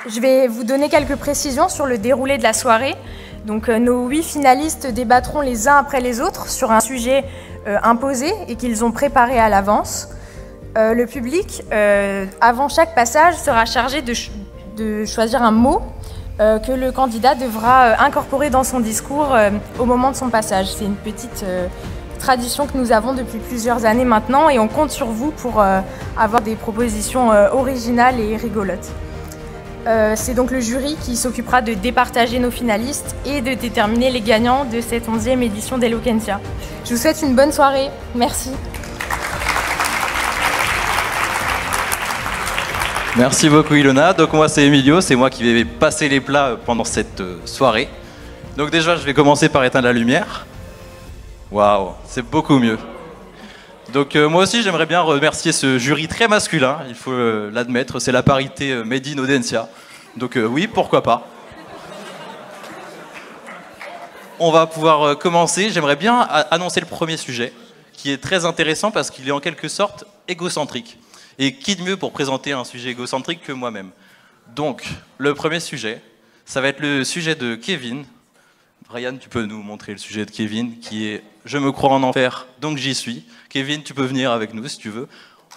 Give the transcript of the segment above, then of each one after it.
Je vais vous donner quelques précisions sur le déroulé de la soirée. Donc, nos 8 finalistes débattront les uns après les autres sur un sujet imposé et qu'ils ont préparé à l'avance. Le public, avant chaque passage, sera chargé de choisir un mot que le candidat devra incorporer dans son discours au moment de son passage. C'est une petite tradition que nous avons depuis plusieurs années maintenant et on compte sur vous pour avoir des propositions originales et rigolotes. C'est donc le jury qui s'occupera de départager nos finalistes et de déterminer les gagnants de cette 11e édition d'Eloquentia. Je vous souhaite une bonne soirée. Merci. Merci beaucoup Ilona. Donc moi c'est Emilio, c'est moi qui vais passer les plats pendant cette soirée. Donc déjà je vais commencer par éteindre la lumière. Waouh, c'est beaucoup mieux. Donc moi aussi j'aimerais bien remercier ce jury très masculin, il faut l'admettre, c'est la parité Made in Audencia. Donc oui, pourquoi pas. On va pouvoir commencer, j'aimerais bien annoncer le premier sujet, qui est très intéressant parce qu'il est en quelque sorte égocentrique. Et qui de mieux pour présenter un sujet égocentrique que moi-même. Donc, le premier sujet, ça va être le sujet de Kevin. Brian, tu peux nous montrer le sujet de Kevin, qui est « Je me crois en enfer, donc j'y suis ». Kevin, tu peux venir avec nous si tu veux.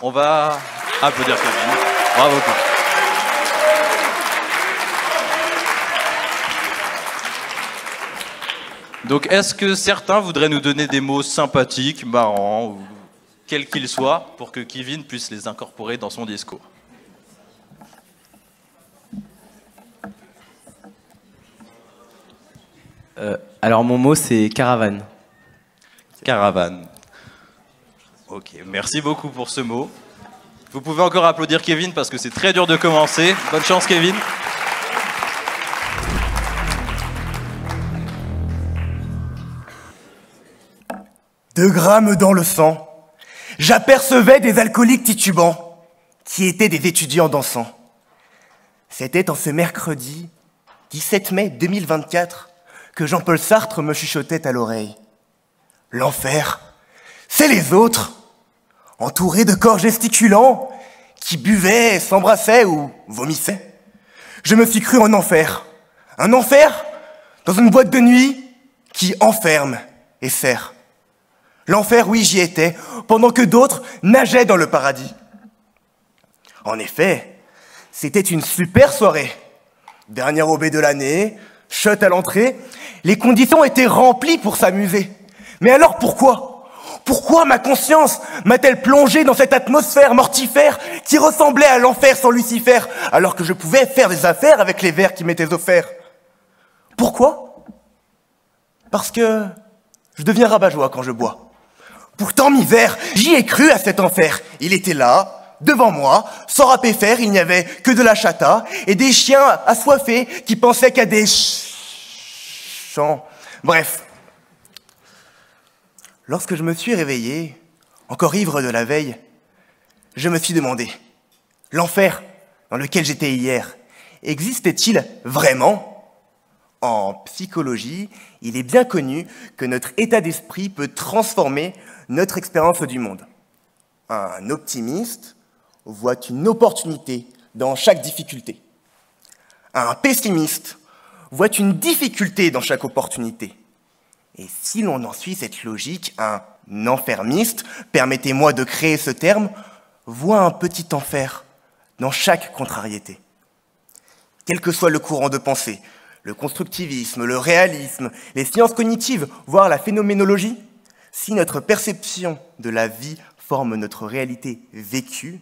On va applaudir Kevin. Bravo. Donc, est-ce que certains voudraient nous donner des mots sympathiques, marrants, ou quels qu'ils soient, pour que Kevin puisse les incorporer dans son discours? Alors mon mot c'est caravane. Caravane. Ok, merci beaucoup pour ce mot. Vous pouvez encore applaudir Kevin parce que c'est très dur de commencer. Bonne chance Kevin. Deux grammes dans le sang, j'apercevais des alcooliques titubants qui étaient des étudiants dansants. C'était en ce mercredi 17 mai 2024 que Jean-Paul Sartre me chuchotait à l'oreille. L'enfer, c'est les autres, entourés de corps gesticulants qui buvaient, s'embrassaient ou vomissaient. Je me suis cru en enfer. Un enfer dans une boîte de nuit qui enferme et serre. L'enfer, oui, j'y étais, pendant que d'autres nageaient dans le paradis. En effet, c'était une super soirée. Dernière OB de l'année, shot à l'entrée, les conditions étaient remplies pour s'amuser. Mais alors pourquoi? Pourquoi ma conscience m'a-t-elle plongé dans cette atmosphère mortifère qui ressemblait à l'enfer sans Lucifer, alors que je pouvais faire des affaires avec les verres qui m'étaient offerts? Pourquoi? Parce que je deviens rabat-joie quand je bois. Pourtant, misère, j'y ai cru à cet enfer. Il était là, devant moi, sans râper faire, il n'y avait que de la chata et des chiens assoiffés qui pensaient qu'à des chants. Bref. Lorsque je me suis réveillé, encore ivre de la veille, je me suis demandé, l'enfer dans lequel j'étais hier, existait-il vraiment? En psychologie, il est bien connu que notre état d'esprit peut transformer notre expérience du monde. Un optimiste voit une opportunité dans chaque difficulté. Un pessimiste voit une difficulté dans chaque opportunité. Et si l'on en suit cette logique, un enfermiste, permettez-moi de créer ce terme, voit un petit enfer dans chaque contrariété. Quel que soit le courant de pensée, le constructivisme, le réalisme, les sciences cognitives, voire la phénoménologie, si notre perception de la vie forme notre réalité vécue,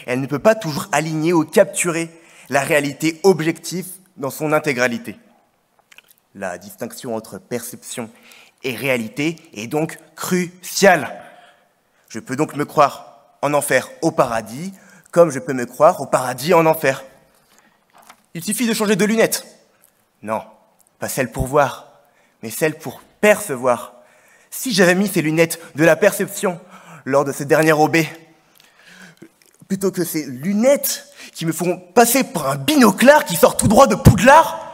elle ne peut pas toujours aligner ou capturer la réalité objective dans son intégralité. La distinction entre perception et réalité est donc cruciale. Je peux donc me croire en enfer au paradis, comme je peux me croire au paradis en enfer. Il suffit de changer de lunettes. Non, pas celle pour voir, mais celle pour percevoir. Si j'avais mis ces lunettes de la perception lors de ce dernier OB, plutôt que ces lunettes qui me font passer pour un binoclard qui sort tout droit de Poudlard,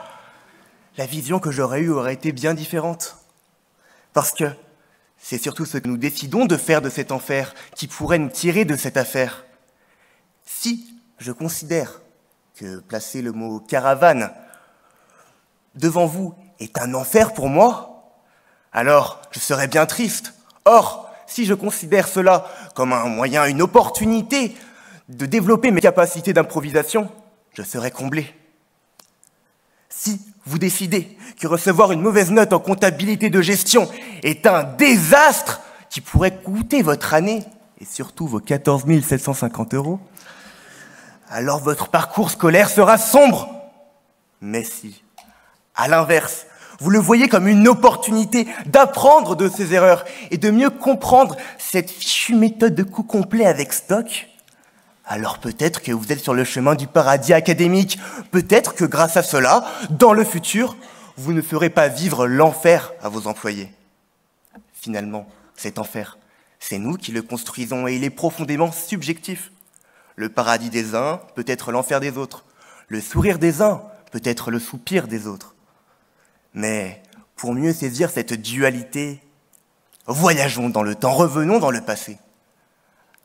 la vision que j'aurais eue aurait été bien différente. Parce que c'est surtout ce que nous décidons de faire de cet enfer qui pourrait nous tirer de cette affaire. Si je considère que placer le mot caravane devant vous est un enfer pour moi, alors je serais bien triste. Or, si je considère cela comme un moyen, une opportunité de développer mes capacités d'improvisation, je serais comblé. Si vous décidez que recevoir une mauvaise note en comptabilité de gestion est un désastre qui pourrait coûter votre année, et surtout vos 14 750 €, alors votre parcours scolaire sera sombre. Mais si, à l'inverse, vous le voyez comme une opportunité d'apprendre de ses erreurs et de mieux comprendre cette fichue méthode de coût complet avec stock, alors peut-être que vous êtes sur le chemin du paradis académique. Peut-être que grâce à cela, dans le futur, vous ne ferez pas vivre l'enfer à vos employés. Finalement, cet enfer, c'est nous qui le construisons et il est profondément subjectif. Le paradis des uns peut être l'enfer des autres. Le sourire des uns peut être le soupir des autres. Mais pour mieux saisir cette dualité, voyageons dans le temps, revenons dans le passé.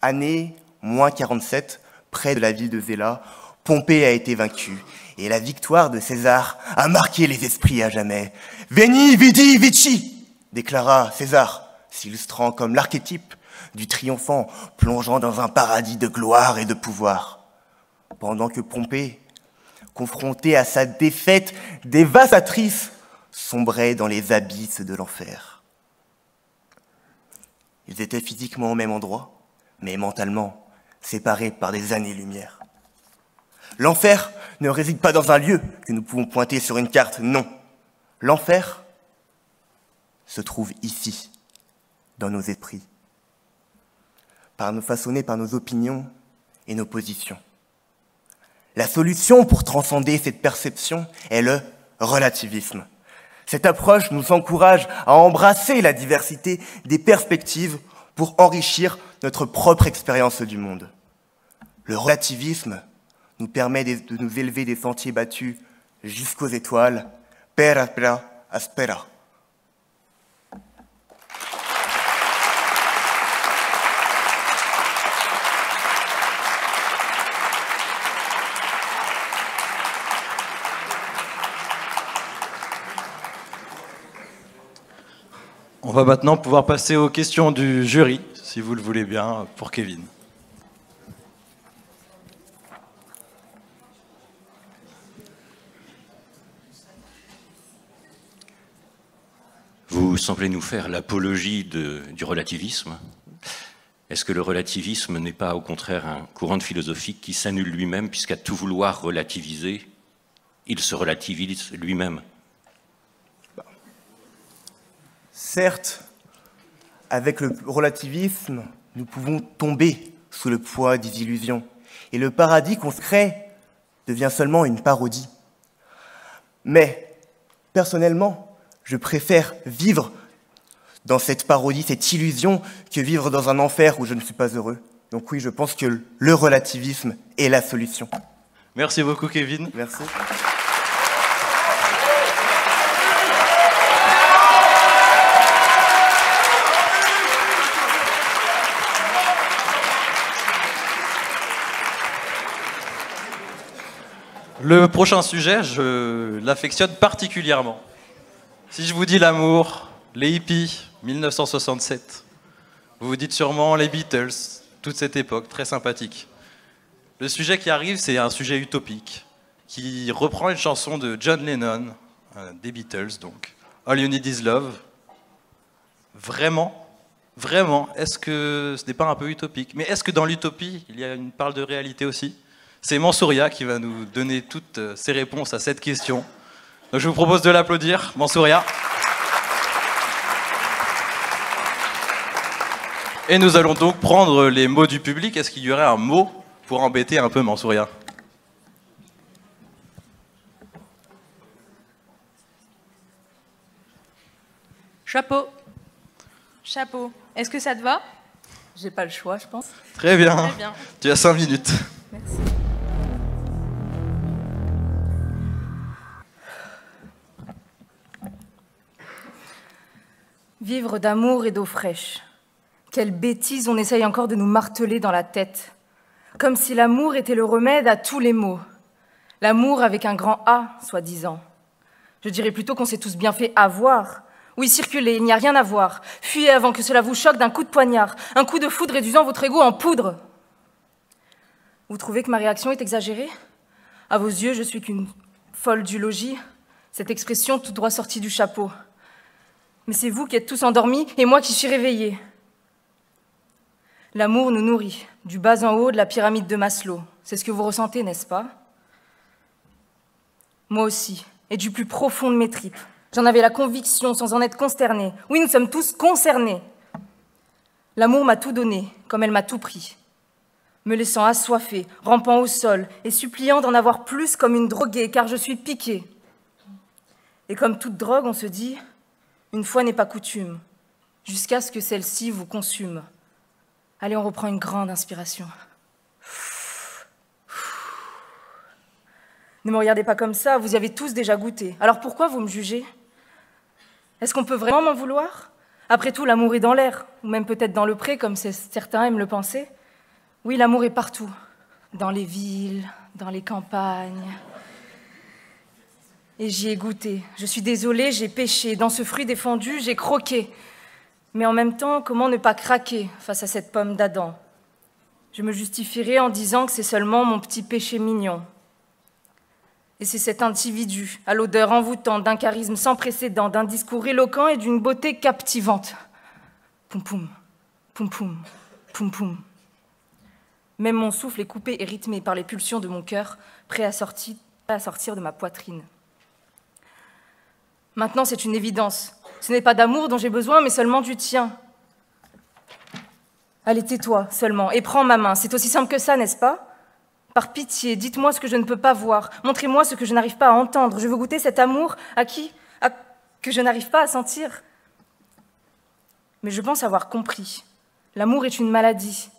Année -47, près de la ville de Zéla, Pompée a été vaincue et la victoire de César a marqué les esprits à jamais. « Veni, vidi, vici !» déclara César, s'illustrant comme l'archétype du triomphant plongeant dans un paradis de gloire et de pouvoir. Pendant que Pompée, confronté à sa défaite dévastatrice, sombrait dans les abysses de l'enfer. Ils étaient physiquement au même endroit, mais mentalement séparés par des années-lumière. L'enfer ne réside pas dans un lieu que nous pouvons pointer sur une carte, non. L'enfer se trouve ici, dans nos esprits, façonné par nos opinions et nos positions. La solution pour transcender cette perception est le relativisme. Cette approche nous encourage à embrasser la diversité des perspectives pour enrichir notre propre expérience du monde. Le relativisme nous permet de nous élever des sentiers battus jusqu'aux étoiles, per aspera aspera. On va maintenant pouvoir passer aux questions du jury, si vous le voulez bien, pour Kevin. Vous semblez nous faire l'apologie du relativisme. Est-ce que le relativisme n'est pas au contraire un courant de philosophie qui s'annule lui-même, puisqu'à tout vouloir relativiser, il se relativise lui-même? Certes, avec le relativisme, nous pouvons tomber sous le poids des illusions. Et le paradis qu'on se crée devient seulement une parodie. Mais, personnellement, je préfère vivre dans cette parodie, cette illusion, que vivre dans un enfer où je ne suis pas heureux. Donc oui, je pense que le relativisme est la solution. Merci beaucoup, Kevin. Merci. Le prochain sujet, je l'affectionne particulièrement. Si je vous dis l'amour, les hippies, 1967, vous vous dites sûrement les Beatles, toute cette époque, très sympathique. Le sujet qui arrive, c'est un sujet utopique, qui reprend une chanson de John Lennon, des Beatles donc, All You Need Is Love. Vraiment, est-ce que ce n'est pas un peu utopique? Mais est-ce que dans l'utopie, il y a une part de réalité aussi? C'est Mansouria qui va nous donner toutes ses réponses à cette question. Donc je vous propose de l'applaudir, Mansouria. Et nous allons donc prendre les mots du public. Est-ce qu'il y aurait un mot pour embêter un peu Mansouria? Chapeau. Chapeau. Est-ce que ça te va? J'ai pas le choix, je pense. Très bien. Très bien. Tu as 5 minutes. Merci. Vivre d'amour et d'eau fraîche. Quelle bêtise on essaye encore de nous marteler dans la tête. Comme si l'amour était le remède à tous les maux. L'amour avec un grand A, soi-disant. Je dirais plutôt qu'on s'est tous bien fait avoir. Oui, circulez, il n'y a rien à voir. Fuyez avant que cela vous choque d'un coup de poignard, un coup de foudre réduisant votre ego en poudre. Vous trouvez que ma réaction est exagérée? À vos yeux, je suis qu'une folle du logis, cette expression tout droit sortie du chapeau. Mais c'est vous qui êtes tous endormis et moi qui suis réveillée. L'amour nous nourrit, du bas en haut de la pyramide de Maslow. C'est ce que vous ressentez, n'est-ce pas? Moi aussi, et du plus profond de mes tripes. J'en avais la conviction sans en être consternée. Oui, nous sommes tous concernés. L'amour m'a tout donné, comme elle m'a tout pris. Me laissant assoiffée, rampant au sol et suppliant d'en avoir plus comme une droguée, car je suis piquée. Et comme toute drogue, on se dit, une fois n'est pas coutume, jusqu'à ce que celle-ci vous consume. Allez, on reprend une grande inspiration. Ne me regardez pas comme ça, vous y avez tous déjà goûté. Alors pourquoi vous me jugez? Est-ce qu'on peut vraiment m'en vouloir? Après tout, l'amour est dans l'air, ou même peut-être dans le pré, comme certains aiment le penser. Oui, l'amour est partout, dans les villes, dans les campagnes. Et j'y ai goûté. Je suis désolée, j'ai péché. Dans ce fruit défendu, j'ai croqué. Mais en même temps, comment ne pas craquer face à cette pomme d'Adam? Je me justifierai en disant que c'est seulement mon petit péché mignon. Et c'est cet individu, à l'odeur envoûtante, d'un charisme sans précédent, d'un discours éloquent et d'une beauté captivante. Poum poum, poum poum, poum poum. Même mon souffle est coupé et rythmé par les pulsions de mon cœur, prêt à sortir de ma poitrine. Maintenant, c'est une évidence. Ce n'est pas d'amour dont j'ai besoin, mais seulement du tien. Allez, tais-toi seulement et prends ma main. C'est aussi simple que ça, n'est-ce pas? Par pitié, dites-moi ce que je ne peux pas voir. Montrez-moi ce que je n'arrive pas à entendre. Je veux goûter cet amour que je n'arrive pas à sentir. Mais je pense avoir compris. L'amour est une maladie.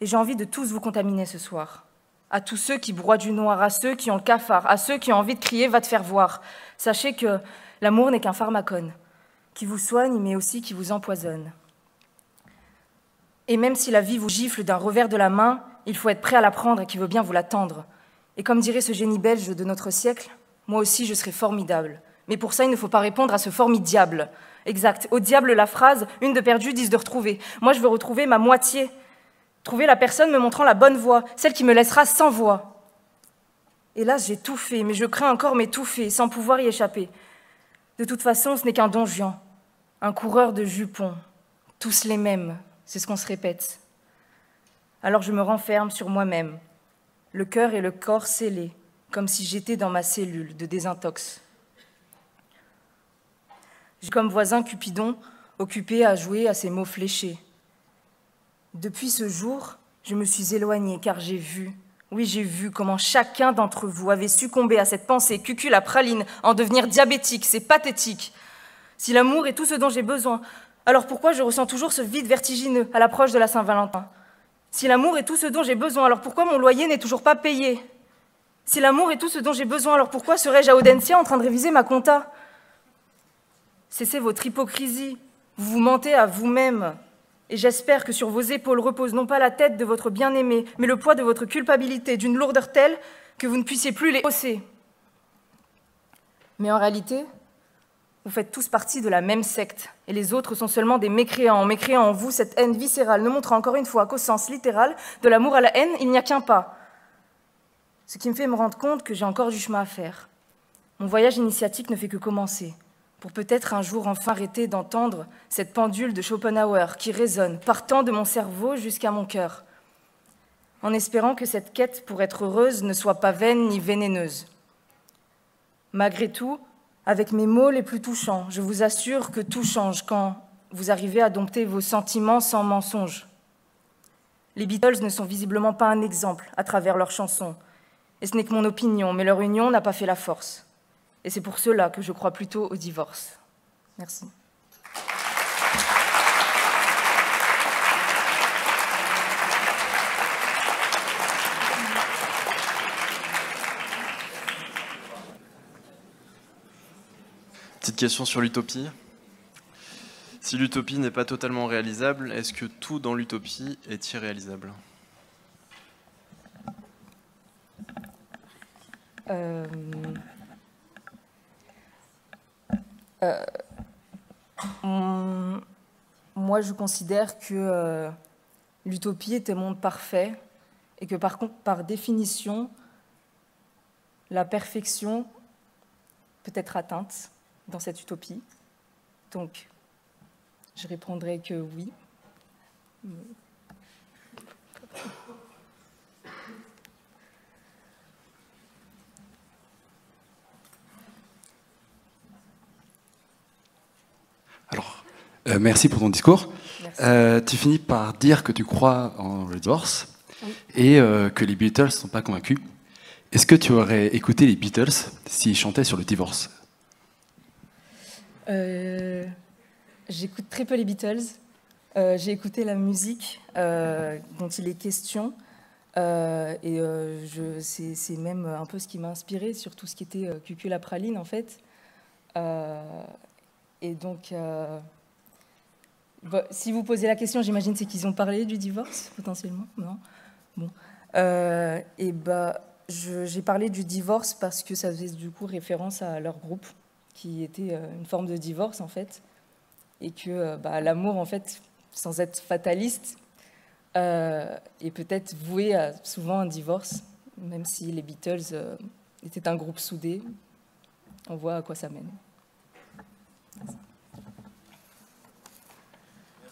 Et j'ai envie de tous vous contaminer ce soir. À tous ceux qui broient du noir, à ceux qui ont le cafard, à ceux qui ont envie de crier « va te faire voir ». Sachez que l'amour n'est qu'un pharmacone, qui vous soigne mais aussi qui vous empoisonne. Et même si la vie vous gifle d'un revers de la main, il faut être prêt à la prendre et qui veut bien vous la tendre. Et comme dirait ce génie belge de notre siècle, moi aussi je serai formidable. Mais pour ça, il ne faut pas répondre à ce formidable. Exact. Au diable la phrase, une de perdue, 10 de retrouvée. Moi je veux retrouver ma moitié. Trouver la personne me montrant la bonne voie, celle qui me laissera sans voix. Hélas, j'ai tout fait, mais je crains encore m'étouffer, sans pouvoir y échapper. De toute façon, ce n'est qu'un Don Juan, un coureur de jupons. Tous les mêmes, c'est ce qu'on se répète. Alors je me renferme sur moi-même, le cœur et le corps scellés, comme si j'étais dans ma cellule de désintox. J'ai comme voisin Cupidon, occupé à jouer à ses mots fléchés. Depuis ce jour, je me suis éloignée car j'ai vu, oui j'ai vu comment chacun d'entre vous avait succombé à cette pensée cucul à praline, en devenir diabétique, c'est pathétique. Si l'amour est tout ce dont j'ai besoin, alors pourquoi je ressens toujours ce vide vertigineux à l'approche de la Saint-Valentin? Si l'amour est tout ce dont j'ai besoin, alors pourquoi mon loyer n'est toujours pas payé? Si l'amour est tout ce dont j'ai besoin, alors pourquoi serais-je à Audencia en train de réviser ma compta? Cessez votre hypocrisie, vous vous mentez à vous-même. Et j'espère que sur vos épaules repose non pas la tête de votre bien-aimé, mais le poids de votre culpabilité, d'une lourdeur telle que vous ne puissiez plus les hausser. Mais en réalité, vous faites tous partie de la même secte, et les autres sont seulement des mécréants, mécréant en vous cette haine viscérale, ne montrant encore une fois qu'au sens littéral, de l'amour à la haine, il n'y a qu'un pas. Ce qui me fait me rendre compte que j'ai encore du chemin à faire. Mon voyage initiatique ne fait que commencer, pour peut-être un jour enfin arrêter d'entendre cette pendule de Schopenhauer qui résonne, partant de mon cerveau jusqu'à mon cœur, en espérant que cette quête pour être heureuse ne soit pas vaine ni vénéneuse. Malgré tout, avec mes mots les plus touchants, je vous assure que tout change quand vous arrivez à dompter vos sentiments sans mensonge. Les Beatles ne sont visiblement pas un exemple à travers leurs chansons, et ce n'est que mon opinion, mais leur union n'a pas fait la force. Et c'est pour cela que je crois plutôt au divorce. Merci. Petite question sur l'utopie. Si l'utopie n'est pas totalement réalisable, est-ce que tout dans l'utopie est irréalisable? Moi, je considère que l'utopie est un monde parfait et que par contre, par définition, la perfection peut être atteinte dans cette utopie. Donc, je répondrai que oui. Alors, merci pour ton discours. Merci. Tu finis par dire que tu crois en le divorce Oui. et que les Beatles ne sont pas convaincus. Est-ce que tu aurais écouté les Beatles s'ils chantaient sur le divorce? J'écoute très peu les Beatles. J'ai écouté la musique dont il est question. C'est même un peu ce qui m'a inspirée sur tout ce qui était Cuculapraline, en fait. Et donc, si vous posez la question, j'imagine c'est qu'ils ont parlé du divorce, potentiellement, non? Bon. J'ai parlé du divorce parce que ça faisait du coup référence à leur groupe, qui était une forme de divorce, en fait. Et que l'amour, en fait, sans être fataliste, est peut-être voué à souvent un divorce, même si les Beatles étaient un groupe soudé. On voit à quoi ça mène.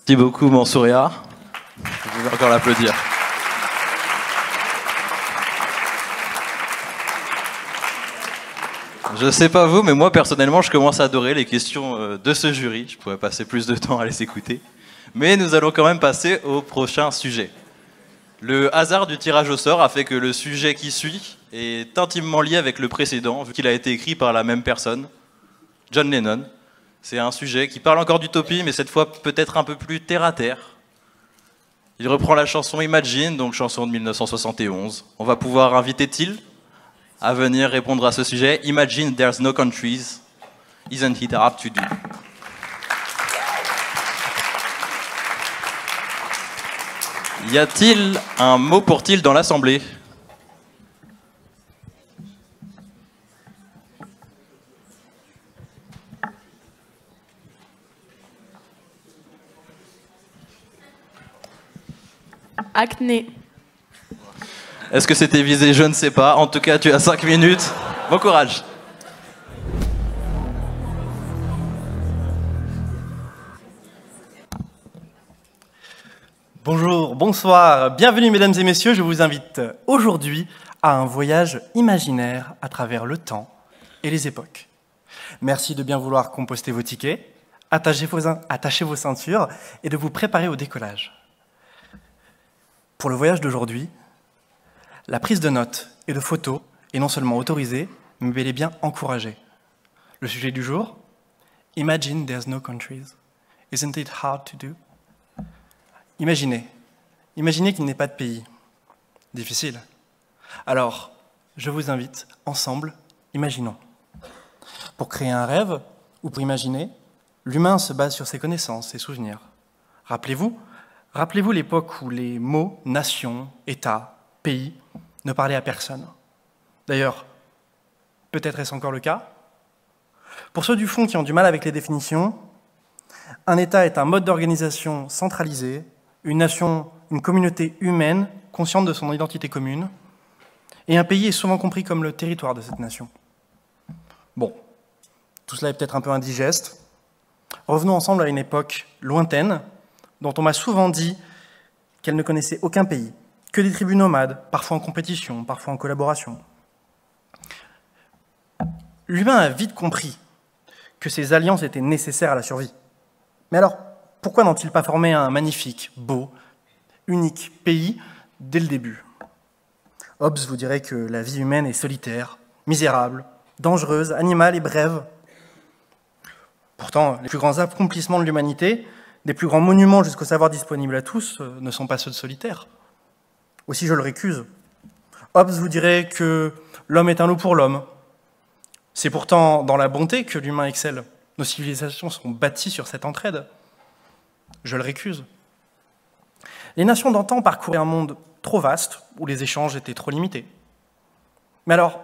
Merci beaucoup, Mansouria. Je vais encore l'applaudir. Je sais pas vous, mais moi personnellement, je commence à adorer les questions de ce jury. Je pourrais passer plus de temps à les écouter. Mais nous allons quand même passer au prochain sujet. Le hasard du tirage au sort a fait que le sujet qui suit est intimement lié avec le précédent, vu qu'il a été écrit par la même personne, John Lennon. C'est un sujet qui parle encore d'utopie, mais cette fois peut-être un peu plus terre-à-terre. Il reprend la chanson Imagine, donc chanson de 1971. On va pouvoir inviter Till à venir répondre à ce sujet. Imagine there's no countries, isn't it hard to do? Y a-t-il un mot pour Till dans l'Assemblée? Acné. Est-ce que c'était visé? Je ne sais pas. En tout cas, tu as 5 minutes. Bon courage. Bonjour, bonsoir, bienvenue mesdames et messieurs. Je vous invite aujourd'hui à un voyage imaginaire à travers le temps et les époques. Merci de bien vouloir composter vos tickets, attachez vos ceintures et de vous préparer au décollage. Pour le voyage d'aujourd'hui, la prise de notes et de photos est non seulement autorisée, mais bel et bien encouragée. Le sujet du jour, Imagine there's no countries. Isn't it hard to do? Imaginez qu'il n'y ait pas de pays. Difficile. Alors, je vous invite, ensemble, imaginons. Pour créer un rêve, ou pour imaginer, l'humain se base sur ses connaissances, ses souvenirs. Rappelez-vous l'époque où les mots nation, État, pays ne parlaient à personne. D'ailleurs, peut-être est-ce encore le cas? Pour ceux du fond qui ont du mal avec les définitions, un État est un mode d'organisation centralisé, une nation, une communauté humaine consciente de son identité commune, et un pays est souvent compris comme le territoire de cette nation. Bon, tout cela est peut-être un peu indigeste. Revenons ensemble à une époque lointaine, dont on m'a souvent dit qu'elle ne connaissait aucun pays, que des tribus nomades, parfois en compétition, parfois en collaboration. L'humain a vite compris que ces alliances étaient nécessaires à la survie. Mais alors, pourquoi n'ont-ils pas formé un magnifique, beau, unique pays dès le début? Hobbes vous dirait que la vie humaine est solitaire, misérable, dangereuse, animale et brève. Pourtant, les plus grands accomplissements de l'humanité, des plus grands monuments jusqu'au savoir disponible à tous, ne sont pas ceux de solitaire. Aussi, je le récuse. Hobbes vous dirait que l'homme est un loup pour l'homme. C'est pourtant dans la bonté que l'humain excelle. Nos civilisations sont bâties sur cette entraide. Je le récuse. Les nations d'antan parcouraient un monde trop vaste, où les échanges étaient trop limités. Mais alors,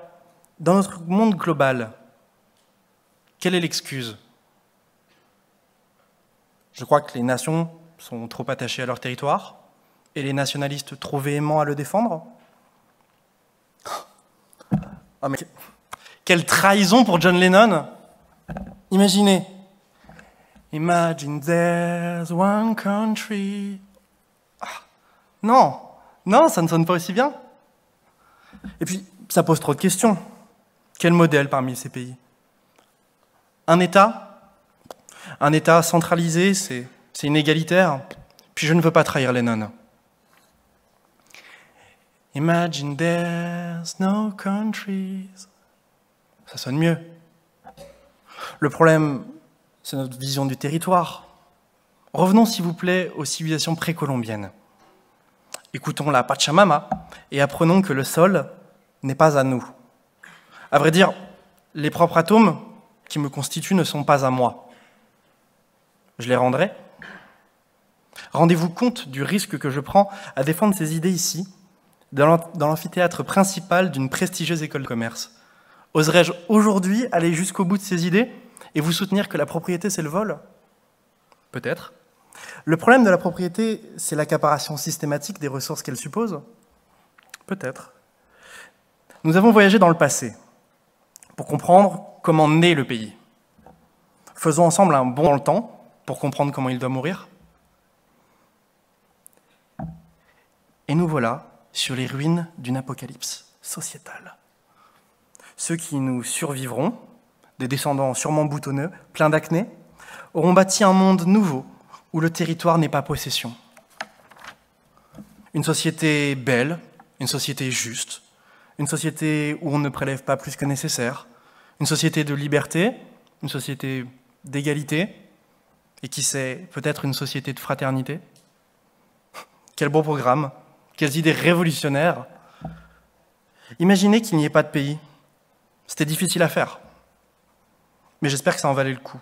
Dans notre monde global, quelle est l'excuse? Je crois que les nations sont trop attachées à leur territoire et les nationalistes trop véhéments à le défendre. Oh, mais quelle trahison pour John Lennon! Imaginez. Imagine there's one country. Ah, non, non, ça ne sonne pas aussi bien. Et puis, ça pose trop de questions. Quel modèle parmi ces pays? Un État centralisé, c'est inégalitaire. Puis je ne veux pas trahir Lennon. Imagine there's no countries. Ça sonne mieux. Le problème, c'est notre vision du territoire. Revenons, s'il vous plaît, aux civilisations précolombiennes. Écoutons la Pachamama et apprenons que le sol n'est pas à nous. À vrai dire, les propres atomes qui me constituent ne sont pas à moi. Je les rendrai. Rendez-vous compte du risque que je prends à défendre ces idées ici, dans l'amphithéâtre principal d'une prestigieuse école de commerce. Oserais-je aujourd'hui aller jusqu'au bout de ces idées et vous soutenir que la propriété, c'est le vol? Peut-être. Le problème de la propriété, c'est l'accaparation systématique des ressources qu'elle suppose? Peut-être. Nous avons voyagé dans le passé pour comprendre comment naît le pays. Faisons ensemble un bond dans le temps pour comprendre comment il doit mourir. Et nous voilà sur les ruines d'une apocalypse sociétale. Ceux qui nous survivront, des descendants sûrement boutonneux, pleins d'acné, auront bâti un monde nouveau où le territoire n'est pas possession. Une société belle, une société juste, une société où on ne prélève pas plus que nécessaire, une société de liberté, une société d'égalité, et qui sait, peut-être une société de fraternité. Quel beau programme, quelles idées révolutionnaires. Imaginez qu'il n'y ait pas de pays. C'était difficile à faire, mais j'espère que ça en valait le coup.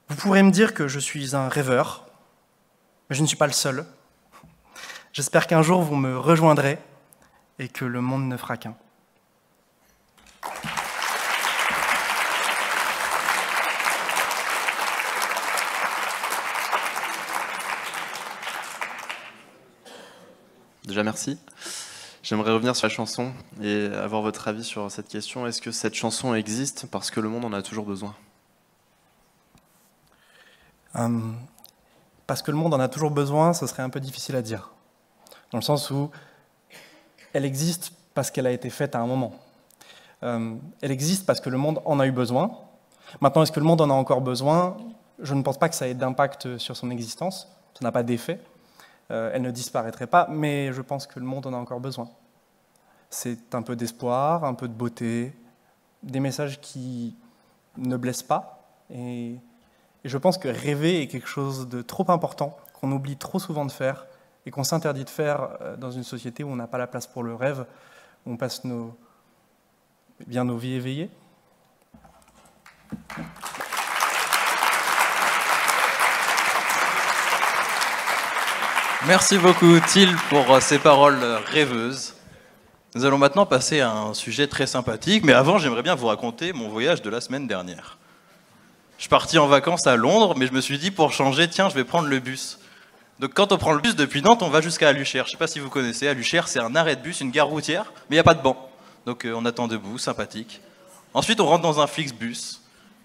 Vous pourrez me dire que je suis un rêveur, mais je ne suis pas le seul. J'espère qu'un jour vous me rejoindrez et que le monde ne fera qu'un. Déjà, merci. J'aimerais revenir sur la chanson et avoir votre avis sur cette question. Est-ce que cette chanson existe parce que le monde en a toujours besoin? Parce que le monde en a toujours besoin, ce serait un peu difficile à dire. Dans le sens où elle existe parce qu'elle a été faite à un moment. Elle existe parce que le monde en a eu besoin. Maintenant, est-ce que le monde en a encore besoin? Je ne pense pas que ça ait d'impact sur son existence. Ça n'a pas d'effet. Elle ne disparaîtrait pas, mais je pense que le monde en a encore besoin. C'est un peu d'espoir, un peu de beauté, des messages qui ne blessent pas. Et je pense que rêver est quelque chose de trop important, qu'on oublie trop souvent de faire, et qu'on s'interdit de faire dans une société où on n'a pas la place pour le rêve, où on passe nos vies éveillées. Merci beaucoup, Thiel, pour ces paroles rêveuses. Nous allons maintenant passer à un sujet très sympathique, mais avant, j'aimerais bien vous raconter mon voyage de la semaine dernière. Je suis parti en vacances à Londres, mais je me suis dit, pour changer, tiens, je vais prendre le bus. Donc quand on prend le bus depuis Nantes, on va jusqu'à Aluchère. Je ne sais pas si vous connaissez, Aluchère, c'est un arrêt de bus, une gare routière, mais il n'y a pas de banc. Donc on attend debout, sympathique. Ensuite, on rentre dans un Flixbus,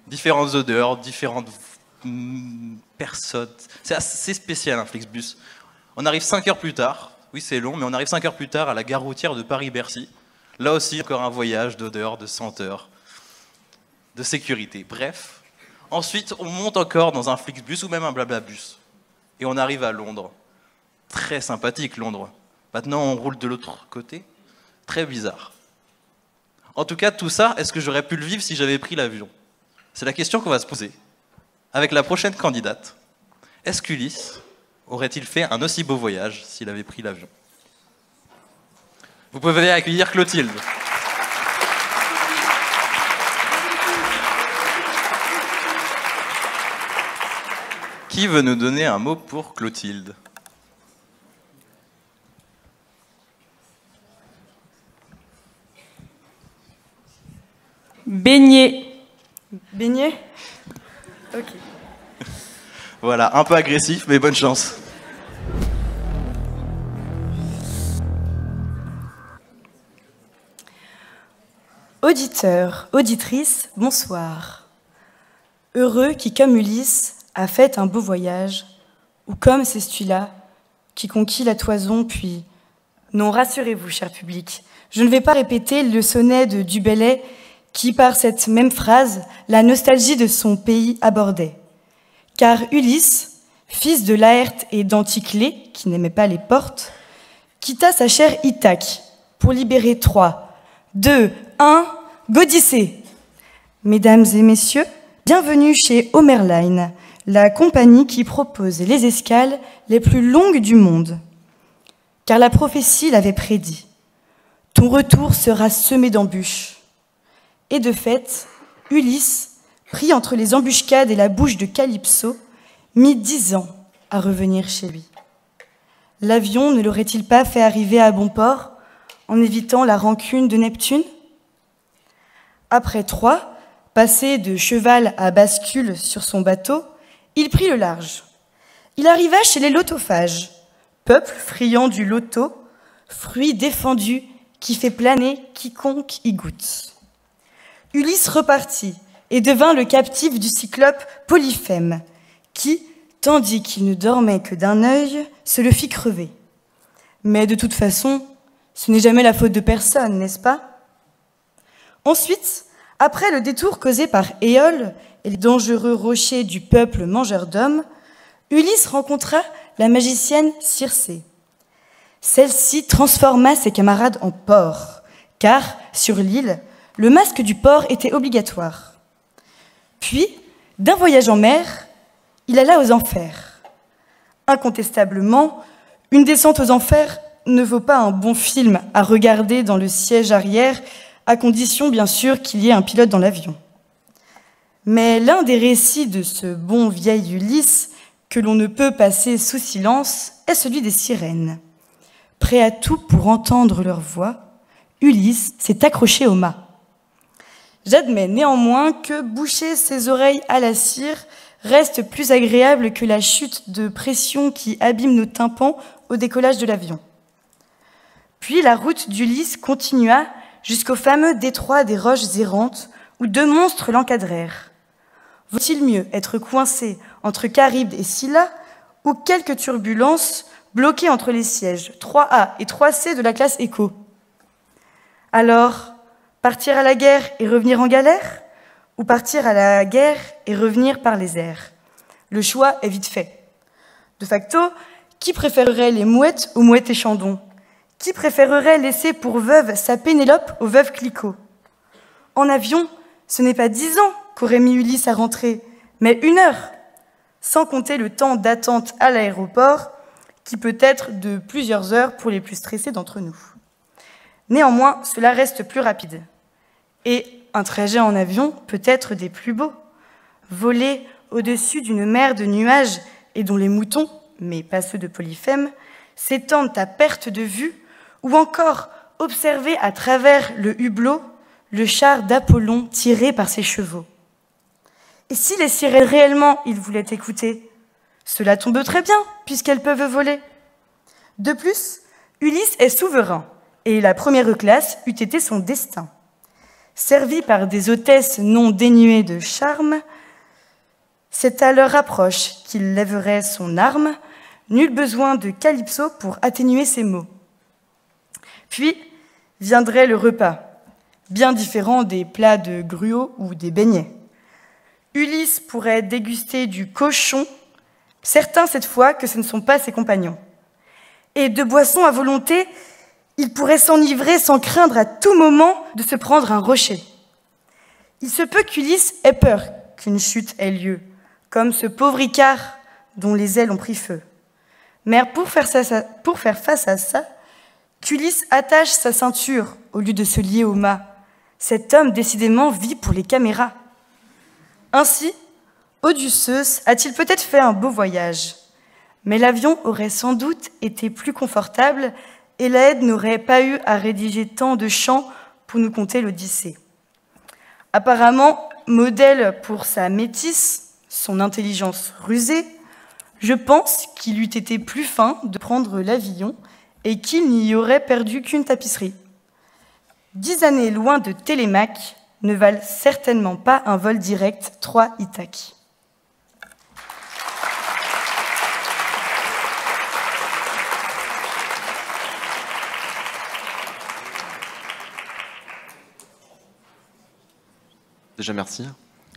différentes odeurs, différentes personnes. C'est assez spécial, un Flixbus. On arrive 5 heures plus tard, oui c'est long, mais on arrive 5 heures plus tard à la gare routière de Paris-Bercy. Là aussi, encore un voyage d'odeurs, de senteurs, de sécurité, bref. Ensuite, on monte encore dans un Flixbus ou même un Blablabus. Et on arrive à Londres. Très sympathique, Londres. Maintenant, on roule de l'autre côté. Très bizarre. En tout cas, tout ça, est-ce que j'aurais pu le vivre si j'avais pris l'avion? C'est la question qu'on va se poser avec la prochaine candidate. Est-ce qu'Ulysse aurait-il fait un aussi beau voyage s'il avait pris l'avion? Vous pouvez accueillir Clotilde. Qui veut nous donner un mot pour Clotilde? Beignet. Beignet? Ok. Voilà, un peu agressif, mais bonne chance. Auditeurs, auditrices, bonsoir. Heureux qui, comme Ulysse, a fait un beau voyage, ou comme c'est celui-là, qui conquit la toison, puis... Non, rassurez-vous, cher public, je ne vais pas répéter le sonnet de Du Bellay qui, par cette même phrase, la nostalgie de son pays abordait. Car Ulysse, fils de Laërte et d'Anticlée, qui n'aimait pas les portes, quitta sa chère Ithaque pour libérer Troie. 2, 1, Godicée. Mesdames et messieurs, bienvenue chez Homerline, la compagnie qui propose les escales les plus longues du monde. Car la prophétie l'avait prédit. Ton retour sera semé d'embûches. Et de fait, Ulysse, pris entre les embuscades et la bouche de Calypso, mit 10 ans à revenir chez lui. L'avion ne l'aurait-il pas fait arriver à bon port en évitant la rancune de Neptune? Après Troie, passé de cheval à bascule sur son bateau, il prit le large. Il arriva chez les lotophages, peuple friand du loto, fruit défendu qui fait planer quiconque y goûte. Ulysse repartit et devint le captif du cyclope Polyphème, qui, tandis qu'il ne dormait que d'un œil, se le fit crever. Mais de toute façon, ce n'est jamais la faute de personne, n'est-ce pas? Ensuite, après le détour causé par Éole et les dangereux rochers du peuple mangeur d'hommes, Ulysse rencontra la magicienne Circé. Celle-ci transforma ses camarades en porcs, car, sur l'île, le masque du porc était obligatoire. Puis, d'un voyage en mer, il alla aux enfers. Incontestablement, une descente aux enfers ne vaut pas un bon film à regarder dans le siège arrière, à condition bien sûr qu'il y ait un pilote dans l'avion. Mais l'un des récits de ce bon vieil Ulysse que l'on ne peut passer sous silence est celui des sirènes. Prêt à tout pour entendre leur voix, Ulysse s'est accroché au mât. J'admets néanmoins que boucher ses oreilles à la cire reste plus agréable que la chute de pression qui abîme nos tympans au décollage de l'avion. Puis la route d'Ulysse continua jusqu'au fameux détroit des roches errantes où 2 monstres l'encadrèrent. Vaut-il mieux être coincé entre Charybde et Scylla ou quelques turbulences bloquées entre les sièges 3A et 3C de la classe Éco? Alors, partir à la guerre et revenir en galère ou partir à la guerre et revenir par les airs? Le choix est vite fait. De facto, qui préférerait les mouettes aux mouettes et Chandon? Qui préférerait laisser pour veuve sa Pénélope aux veuves Clicquot? En avion, ce n'est pas 10 ans qu'aurait mis Ulysse à rentrer, mais 1 heure, sans compter le temps d'attente à l'aéroport, qui peut être de plusieurs heures pour les plus stressés d'entre nous. Néanmoins, cela reste plus rapide. Et un trajet en avion peut être des plus beaux. Voler au-dessus d'une mer de nuages et dont les moutons, mais pas ceux de Polyphème, s'étendent à perte de vue, ou encore observer à travers le hublot le char d'Apollon tiré par ses chevaux. Et si les sirènes réellement ils voulaient écouter, cela tombe très bien, puisqu'elles peuvent voler. De plus, Ulysse est souverain, et la première classe eût été son destin. Servi par des hôtesses non dénuées de charme, c'est à leur approche qu'il lèverait son arme, nul besoin de Calypso pour atténuer ses maux. Puis viendrait le repas, bien différent des plats de gruau ou des beignets. Ulysse pourrait déguster du cochon, certain cette fois que ce ne sont pas ses compagnons. Et de boissons à volonté, il pourrait s'enivrer sans craindre à tout moment de se prendre un rocher. Il se peut qu'Ulysse ait peur qu'une chute ait lieu, comme ce pauvre Icare dont les ailes ont pris feu. Mais pour faire face à ça, qu'Ulysse attache sa ceinture au lieu de se lier au mât. Cet homme décidément vit pour les caméras. Ainsi, Odysseus a-t-il peut-être fait un beau voyage, mais l'avion aurait sans doute été plus confortable et l'Aède n'aurait pas eu à rédiger tant de chants pour nous conter l'Odyssée. Apparemment, modèle pour sa métisse, son intelligence rusée, je pense qu'il eût été plus fin de prendre l'avion et qu'il n'y aurait perdu qu'une tapisserie. 10 années loin de Télémac ne valent certainement pas un vol direct 3 Ithac. Déjà merci.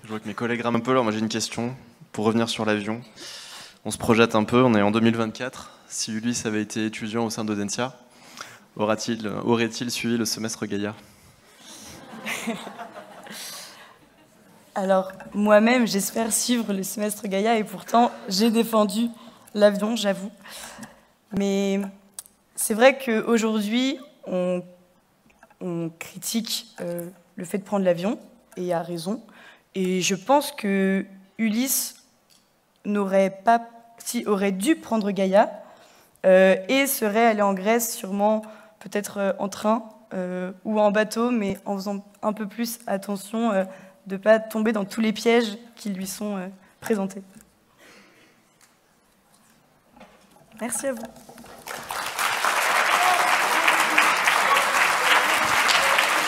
Je vois que mes collègues rament un peu, alors moi j'ai une question pour revenir sur l'avion. On se projette un peu, on est en 2024. Si Ulysse avait été étudiant au sein d'Audencia, aurait-il suivi le semestre Gaïa? Alors, moi-même, j'espère suivre le semestre Gaïa et pourtant, j'ai défendu l'avion, j'avoue. Mais c'est vrai qu'aujourd'hui, on critique le fait de prendre l'avion, et a raison. Et je pense que Ulysse aurait dû prendre Gaïa et serait allé en Grèce, sûrement, peut-être en train ou en bateau, mais en faisant un peu plus attention de ne pas tomber dans tous les pièges qui lui sont présentés. Merci à vous.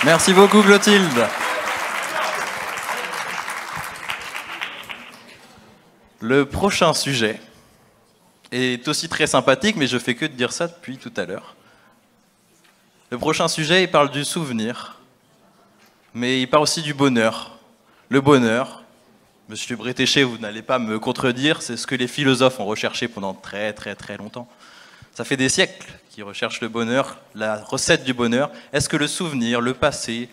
Merci beaucoup, Clotilde. Le prochain sujet est aussi très sympathique, mais je fais que de dire ça depuis tout à l'heure. Le prochain sujet, il parle du souvenir, mais il parle aussi du bonheur. Le bonheur, Monsieur Bretéché, vous n'allez pas me contredire, c'est ce que les philosophes ont recherché pendant très longtemps. Ça fait des siècles qu'ils recherchent le bonheur, la recette du bonheur. Est-ce que le souvenir, le passé,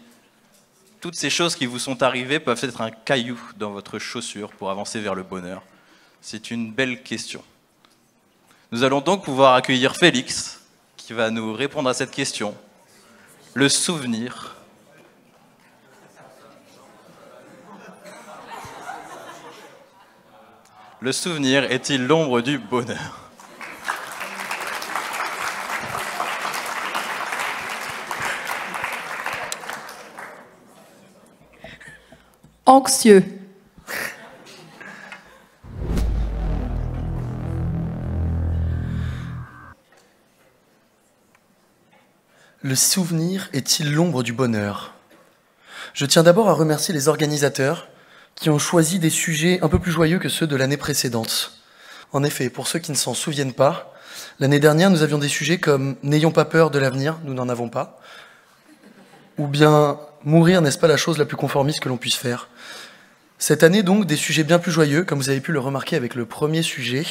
toutes ces choses qui vous sont arrivées peuvent être un caillou dans votre chaussure pour avancer vers le bonheur? C'est une belle question. Nous allons donc pouvoir accueillir Félix, qui va nous répondre à cette question. Le souvenir. Le souvenir est-il l'ombre du bonheur? Anxieux. Le souvenir est-il l'ombre du bonheur? Je tiens d'abord à remercier les organisateurs qui ont choisi des sujets un peu plus joyeux que ceux de l'année précédente. En effet, pour ceux qui ne s'en souviennent pas, l'année dernière, nous avions des sujets comme « N'ayons pas peur de l'avenir, nous n'en avons pas », ou bien « Mourir n'est-ce pas la chose la plus conformiste que l'on puisse faire ». Cette année, donc, des sujets bien plus joyeux, comme vous avez pu le remarquer avec le premier sujet.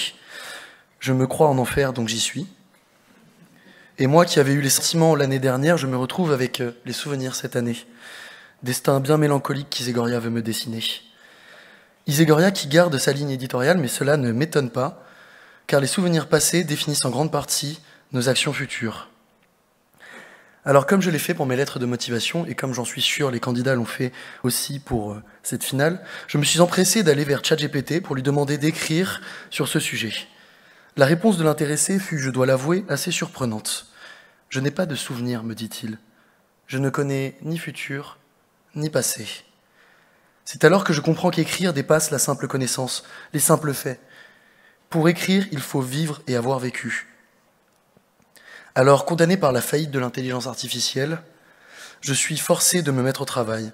Je me crois en enfer, donc j'y suis. Et moi qui avais eu les sentiments l'année dernière, je me retrouve avec les souvenirs cette année. Destin bien mélancolique qu'Iségoria veut me dessiner. Iségoria qui garde sa ligne éditoriale, mais cela ne m'étonne pas, car les souvenirs passés définissent en grande partie nos actions futures. Alors comme je l'ai fait pour mes lettres de motivation, et comme j'en suis sûr les candidats l'ont fait aussi pour cette finale, je me suis empressé d'aller vers ChatGPT pour lui demander d'écrire sur ce sujet. La réponse de l'intéressé fut, je dois l'avouer, assez surprenante. « Je n'ai pas de souvenir, me dit-il. Je ne connais ni futur, ni passé. » C'est alors que je comprends qu'écrire dépasse la simple connaissance, les simples faits. Pour écrire, il faut vivre et avoir vécu. Alors, condamné par la faillite de l'intelligence artificielle, je suis forcé de me mettre au travail.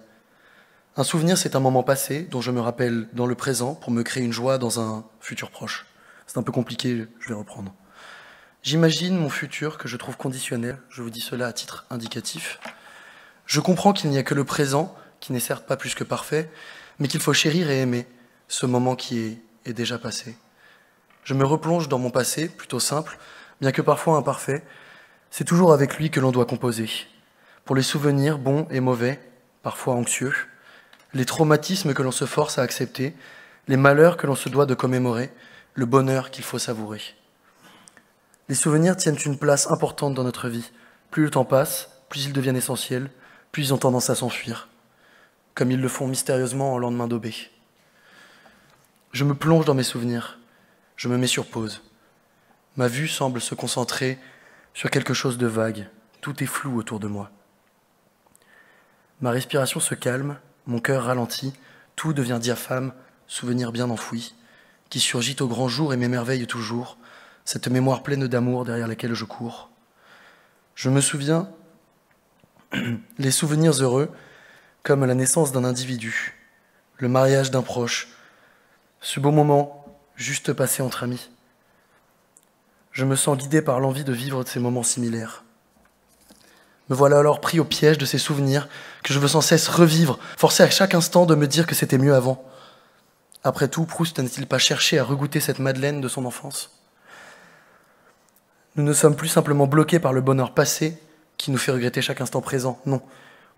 Un souvenir, c'est un moment passé dont je me rappelle dans le présent pour me créer une joie dans un futur proche. C'est un peu compliqué, je vais reprendre. J'imagine mon futur que je trouve conditionnel, je vous dis cela à titre indicatif. Je comprends qu'il n'y a que le présent, qui n'est certes pas plus que parfait, mais qu'il faut chérir et aimer ce moment qui est déjà passé. Je me replonge dans mon passé, plutôt simple, bien que parfois imparfait. C'est toujours avec lui que l'on doit composer. Pour les souvenirs bons et mauvais, parfois anxieux, les traumatismes que l'on se force à accepter, les malheurs que l'on se doit de commémorer, le bonheur qu'il faut savourer. Les souvenirs tiennent une place importante dans notre vie. Plus le temps passe, plus ils deviennent essentiels, plus ils ont tendance à s'enfuir, comme ils le font mystérieusement en lendemain d'aubé. Je me plonge dans mes souvenirs, je me mets sur pause. Ma vue semble se concentrer sur quelque chose de vague, tout est flou autour de moi. Ma respiration se calme Mon cœur ralentit, tout devient diaphane, souvenir bien enfoui, qui surgit au grand jour et m'émerveille toujours, cette mémoire pleine d'amour derrière laquelle je cours. Je me souviens les souvenirs heureux, comme la naissance d'un individu, le mariage d'un proche, ce beau moment juste passé entre amis. Je me sens guidé par l'envie de vivre de ces moments similaires. Me voilà alors pris au piège de ces souvenirs que je veux sans cesse revivre, forcé à chaque instant de me dire que c'était mieux avant. Après tout, Proust n'a-t-il pas cherché à regoûter cette Madeleine de son enfance? Nous ne sommes plus simplement bloqués par le bonheur passé qui nous fait regretter chaque instant présent, non.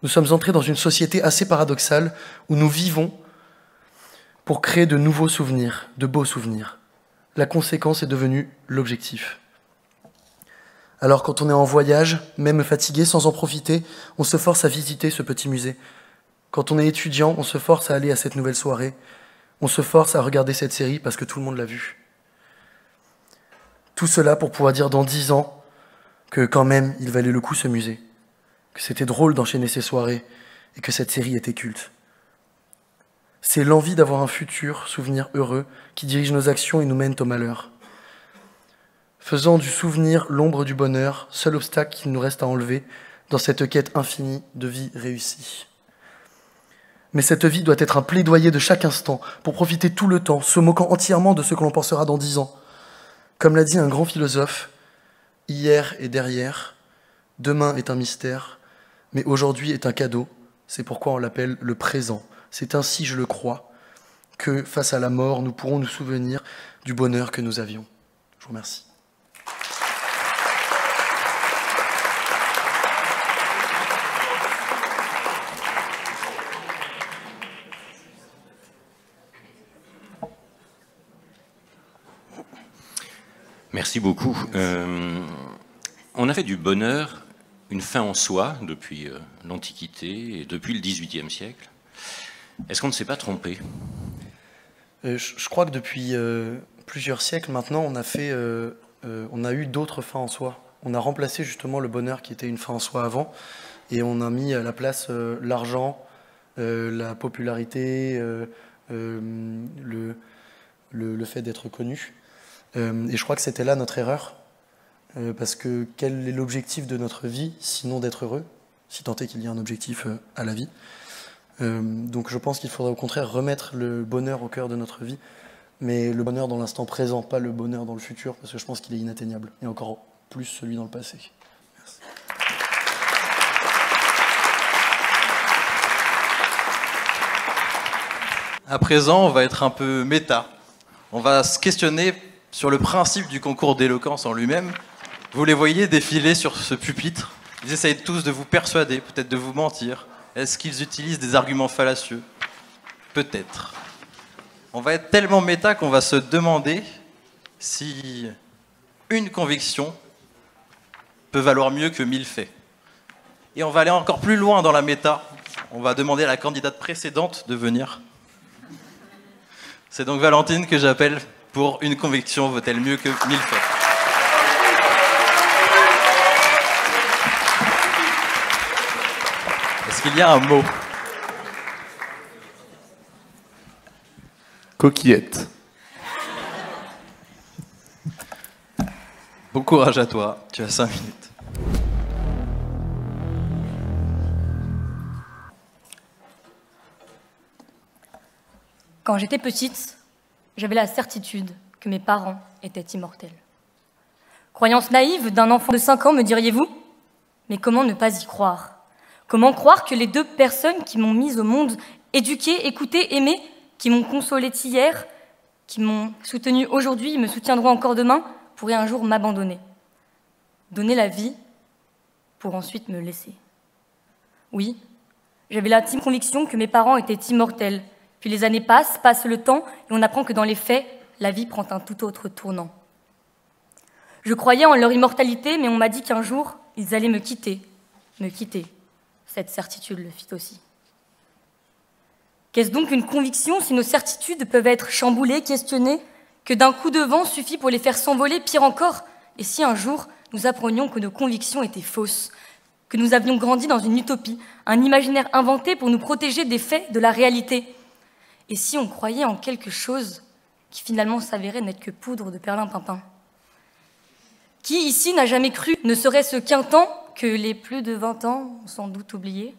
Nous sommes entrés dans une société assez paradoxale où nous vivons pour créer de nouveaux souvenirs, de beaux souvenirs. La conséquence est devenue l'objectif. Alors quand on est en voyage, même fatigué, sans en profiter, on se force à visiter ce petit musée. Quand on est étudiant, on se force à aller à cette nouvelle soirée. On se force à regarder cette série parce que tout le monde l'a vue. Tout cela pour pouvoir dire dans 10 ans que quand même il valait le coup ce musée, que c'était drôle d'enchaîner ces soirées et que cette série était culte. C'est l'envie d'avoir un futur souvenir heureux qui dirige nos actions et nous mène au malheur. Faisant du souvenir l'ombre du bonheur, seul obstacle qu'il nous reste à enlever dans cette quête infinie de vie réussie. Mais cette vie doit être un plaidoyer de chaque instant pour profiter tout le temps, se moquant entièrement de ce que l'on pensera dans 10 ans. Comme l'a dit un grand philosophe, hier est derrière, demain est un mystère, mais aujourd'hui est un cadeau. C'est pourquoi on l'appelle le présent. C'est ainsi, je le crois, que face à la mort, nous pourrons nous souvenir du bonheur que nous avions. Je vous remercie. Merci beaucoup. On a fait du bonheur une fin en soi depuis l'Antiquité et depuis le XVIIIe siècle. Est-ce qu'on ne s'est pas trompé? Je crois que depuis plusieurs siècles maintenant, on a eu d'autres fins en soi. On a remplacé justement le bonheur qui était une fin en soi avant, et on a mis à la place l'argent, la popularité, le fait d'être connu. Et je crois que c'était là notre erreur, parce que quel est l'objectif de notre vie, sinon d'être heureux, si tant est qu'il y a un objectif à la vie. Donc je pense qu'il faudrait au contraire remettre le bonheur au cœur de notre vie, mais le bonheur dans l'instant présent, pas le bonheur dans le futur, parce que je pense qu'il est inatteignable, et encore plus celui dans le passé. Merci. À présent, on va être un peu méta. On va se questionner sur le principe du concours d'éloquence en lui-même. Vous les voyez défiler sur ce pupitre. Ils essayent tous de vous persuader, peut-être de vous mentir. Est-ce qu'ils utilisent des arguments fallacieux? Peut-être. On va être tellement méta qu'on va se demander si une conviction peut valoir mieux que 1000 faits. Et on va aller encore plus loin dans la méta. On va demander à la candidate précédente de venir. C'est donc Valentine que j'appelle pour une conviction vaut-elle mieux que 1000 faits. Est-ce qu'il y a un mot? Coquillette. Bon courage à toi, tu as 5 minutes. Quand j'étais petite, j'avais la certitude que mes parents étaient immortels. Croyance naïve d'un enfant de 5 ans, me diriez-vous? Mais comment ne pas y croire? Comment croire que les 2 personnes qui m'ont mise au monde, éduquée, écoutée, aimée, qui m'ont consolée hier, qui m'ont soutenue aujourd'hui et me soutiendront encore demain, pourraient un jour m'abandonner? Donner la vie pour ensuite me laisser. Oui, j'avais l'intime conviction que mes parents étaient immortels. Puis les années passent, passe le temps, et on apprend que dans les faits, la vie prend un tout autre tournant. Je croyais en leur immortalité, mais on m'a dit qu'un jour, ils allaient me quitter. Me quitter. Cette certitude le fit aussi. Qu'est-ce donc une conviction si nos certitudes peuvent être chamboulées, questionnées, que d'un coup de vent suffit pour les faire s'envoler, pire encore? Et si un jour, nous apprenions que nos convictions étaient fausses, que nous avions grandi dans une utopie, un imaginaire inventé pour nous protéger des faits de la réalité. Et si on croyait en quelque chose qui finalement s'avérait n'être que poudre de perlimpinpin? Qui ici n'a jamais cru, ne serait-ce qu'un temps, que les plus de 20 ans ont sans doute oublié?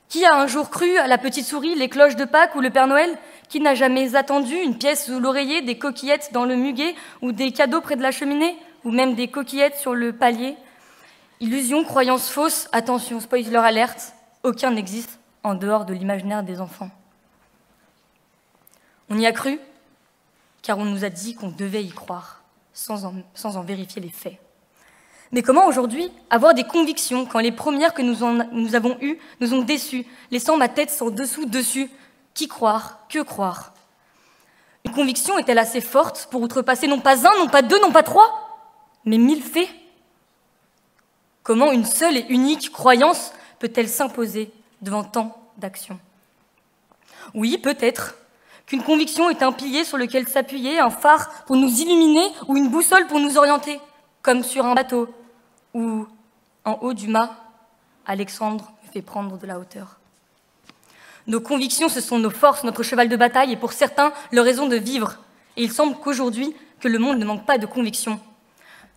Qui a un jour cru à la petite souris, les cloches de Pâques ou le Père Noël? Qui n'a jamais attendu une pièce sous l'oreiller, des coquillettes dans le muguet ou des cadeaux près de la cheminée ou même des coquillettes sur le palier? Illusion, croyance fausse, attention, spoiler alerte, aucun n'existe en dehors de l'imaginaire des enfants. On y a cru car on nous a dit qu'on devait y croire sans en vérifier les faits. Mais comment aujourd'hui avoir des convictions quand les premières que nous avons eues nous ont déçus, laissant ma tête sans dessous-dessus? Qui croire? Que croire? Une conviction est-elle assez forte pour outrepasser non pas un, non pas deux, non pas trois, mais 1000 faits? Comment une seule et unique croyance peut-elle s'imposer devant tant d'actions? Oui, peut-être qu'une conviction est un pilier sur lequel s'appuyer, un phare pour nous illuminer ou une boussole pour nous orienter, comme sur un bateau, où, en haut du mât, Alexandre me fait prendre de la hauteur. Nos convictions, ce sont nos forces, notre cheval de bataille, et pour certains, leur raison de vivre. Et il semble qu'aujourd'hui, que le monde ne manque pas de conviction.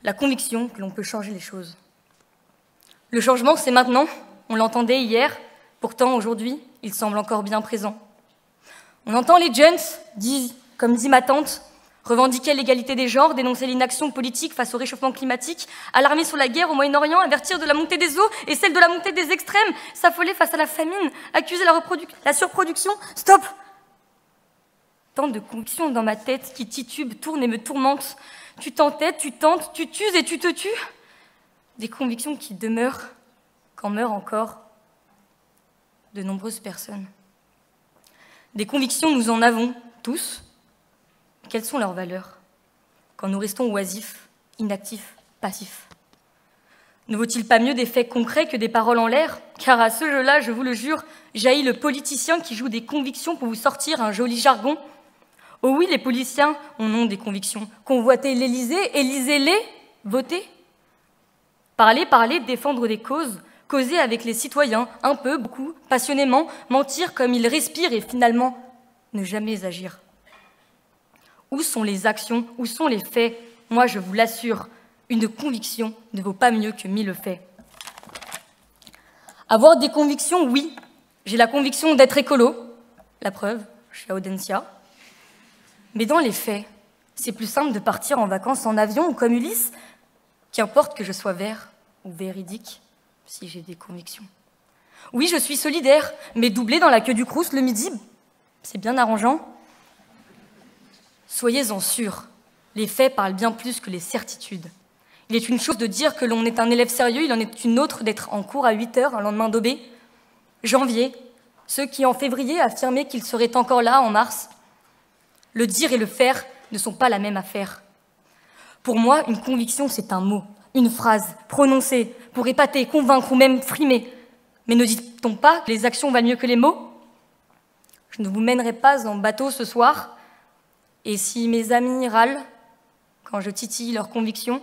La conviction que l'on peut changer les choses. Le changement, c'est maintenant, on l'entendait hier, pourtant aujourd'hui, il semble encore bien présent. On entend les jeunes, comme dit ma tante, revendiquer l'égalité des genres, dénoncer l'inaction politique face au réchauffement climatique, alarmer sur la guerre au Moyen-Orient, avertir de la montée des eaux et celle de la montée des extrêmes, s'affoler face à la famine, accuser la surproduction. Stop! Tant de convictions dans ma tête qui titubent, tournent et me tourmentent. Tu t'entêtes, tu tentes, tu tues et tu te tues. Des convictions qui demeurent quand meurent encore de nombreuses personnes. Des convictions, nous en avons tous. Quelles sont leurs valeurs quand nous restons oisifs, inactifs, passifs? Ne vaut-il pas mieux des faits concrets que des paroles en l'air? Car à ce jeu-là, je vous le jure, jaillit le politicien qui joue des convictions pour vous sortir un joli jargon. Oh oui, les politiciens ont des convictions. Convoiter l'Élysée, élisez-les, votez. Parler, défendre des causes, causer avec les citoyens, un peu, beaucoup, passionnément, mentir comme ils respirent et finalement ne jamais agir. Où sont les actions? Où sont les faits? Moi, je vous l'assure, une conviction ne vaut pas mieux que 1000 faits. Avoir des convictions, oui. J'ai la conviction d'être écolo. La preuve, je suis à Audencia. Mais dans les faits, c'est plus simple de partir en vacances en avion ou comme Ulysse. Qu'importe que je sois vert ou véridique, si j'ai des convictions. Oui, je suis solidaire, mais doublé dans la queue du Crous le midi, c'est bien arrangeant. Soyez-en sûrs, les faits parlent bien plus que les certitudes. Il est une chose de dire que l'on est un élève sérieux, il en est une autre d'être en cours à 8 heures un lendemain d'obé. Janvier, ceux qui en février affirmaient qu'ils seraient encore là en mars. Le dire et le faire ne sont pas la même affaire. Pour moi, une conviction, c'est un mot, une phrase prononcée pour épater, convaincre ou même frimer. Mais ne dit-on pas que les actions valent mieux que les mots? Je ne vous mènerai pas en bateau ce soir. Et si mes amis râlent, quand je titille leurs convictions,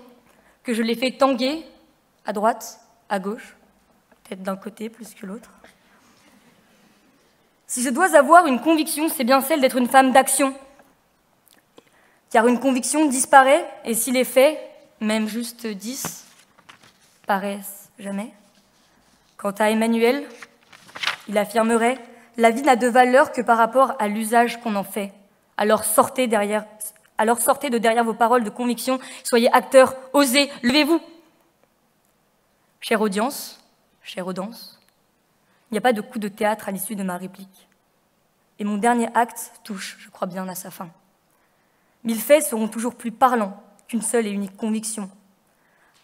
que je les fais tanguer à droite, à gauche, peut-être d'un côté plus que l'autre. Si je dois avoir une conviction, c'est bien celle d'être une femme d'action. Car une conviction disparaît, et si les faits, même juste 10, paraissent jamais. Quant à Emmanuel, il affirmerait « La vie n'a de valeur que par rapport à l'usage qu'on en fait. Alors sortez de derrière vos paroles de conviction, soyez acteurs, osez, levez-vous » Chère audience, chère audience, il n'y a pas de coup de théâtre à l'issue de ma réplique. Et mon dernier acte touche, je crois bien, à sa fin. 1000 faits seront toujours plus parlants qu'une seule et unique conviction.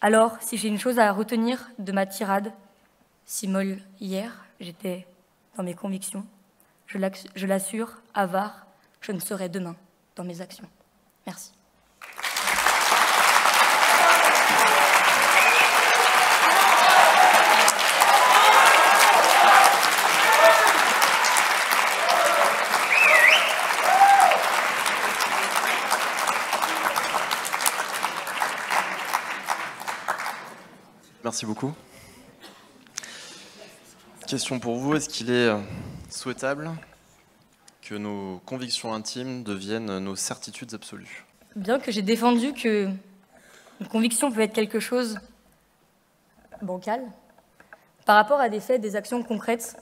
Alors, si j'ai une chose à retenir de ma tirade, si molle hier, j'étais dans mes convictions, je l'assure, avare, je ne serai demain dans mes actions. Merci. Merci beaucoup. Question pour vous, est-ce qu'il est souhaitable que nos convictions intimes deviennent nos certitudes absolues? Bien que j'ai défendu que une conviction peut être quelque chose bancal, par rapport à des faits, des actions concrètes,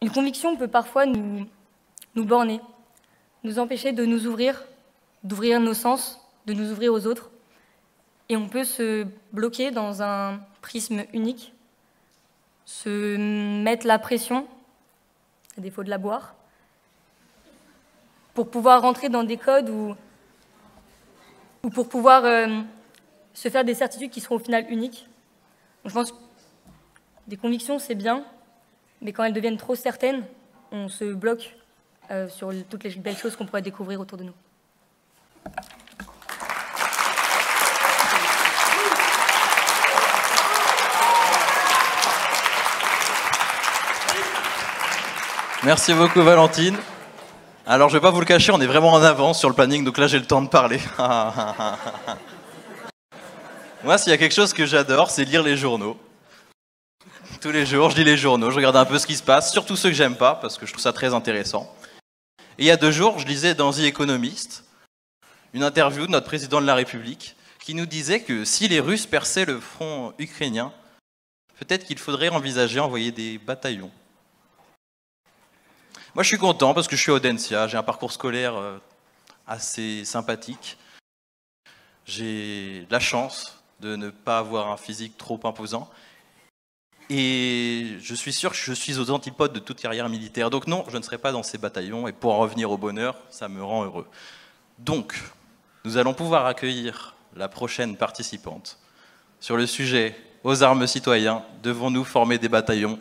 une conviction peut parfois nous borner, nous empêcher de nous ouvrir, d'ouvrir nos sens, de nous ouvrir aux autres. Et on peut se bloquer dans un prisme unique, se mettre la pression, à défaut de la boire, pour pouvoir rentrer dans des codes ou pour pouvoir se faire des certitudes qui seront au final uniques. Donc je pense que des convictions, c'est bien, mais quand elles deviennent trop certaines, on se bloque sur toutes les belles choses qu'on pourrait découvrir autour de nous. Merci beaucoup Valentine. Alors je vais pas vous le cacher, on est vraiment en avance sur le planning, donc là j'ai le temps de parler. Moi, s'il y a quelque chose que j'adore, c'est lire les journaux. Tous les jours, je lis les journaux, je regarde un peu ce qui se passe, surtout ceux que j'aime pas, parce que je trouve ça très intéressant. Et il y a 2 jours, je lisais dans The Economist une interview de notre président de la République qui nous disait que si les Russes perçaient le front ukrainien, peut-être qu'il faudrait envisager envoyer des bataillons. Moi, je suis content parce que je suis à Audencia, j'ai un parcours scolaire assez sympathique. J'ai la chance de ne pas avoir un physique trop imposant. Et je suis sûr que je suis aux antipodes de toute carrière militaire. Donc non, je ne serai pas dans ces bataillons. Et pour en revenir au bonheur, ça me rend heureux. Donc, nous allons pouvoir accueillir la prochaine participante sur le sujet « Aux armes citoyens, devons-nous former des bataillons ?»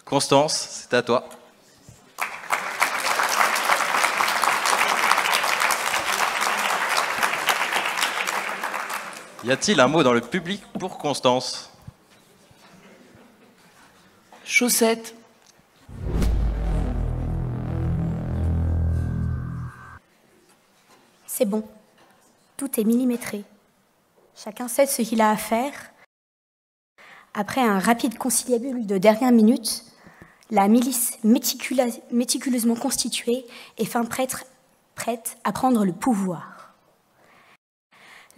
Constance, c'est à toi. Y a-t-il un mot dans le public pour Constance? Chaussette. C'est bon. Tout est millimétré. Chacun sait ce qu'il a à faire. Après un rapide conciliabule de dernière minute, la milice méticuleusement constituée est fin prête à prendre le pouvoir.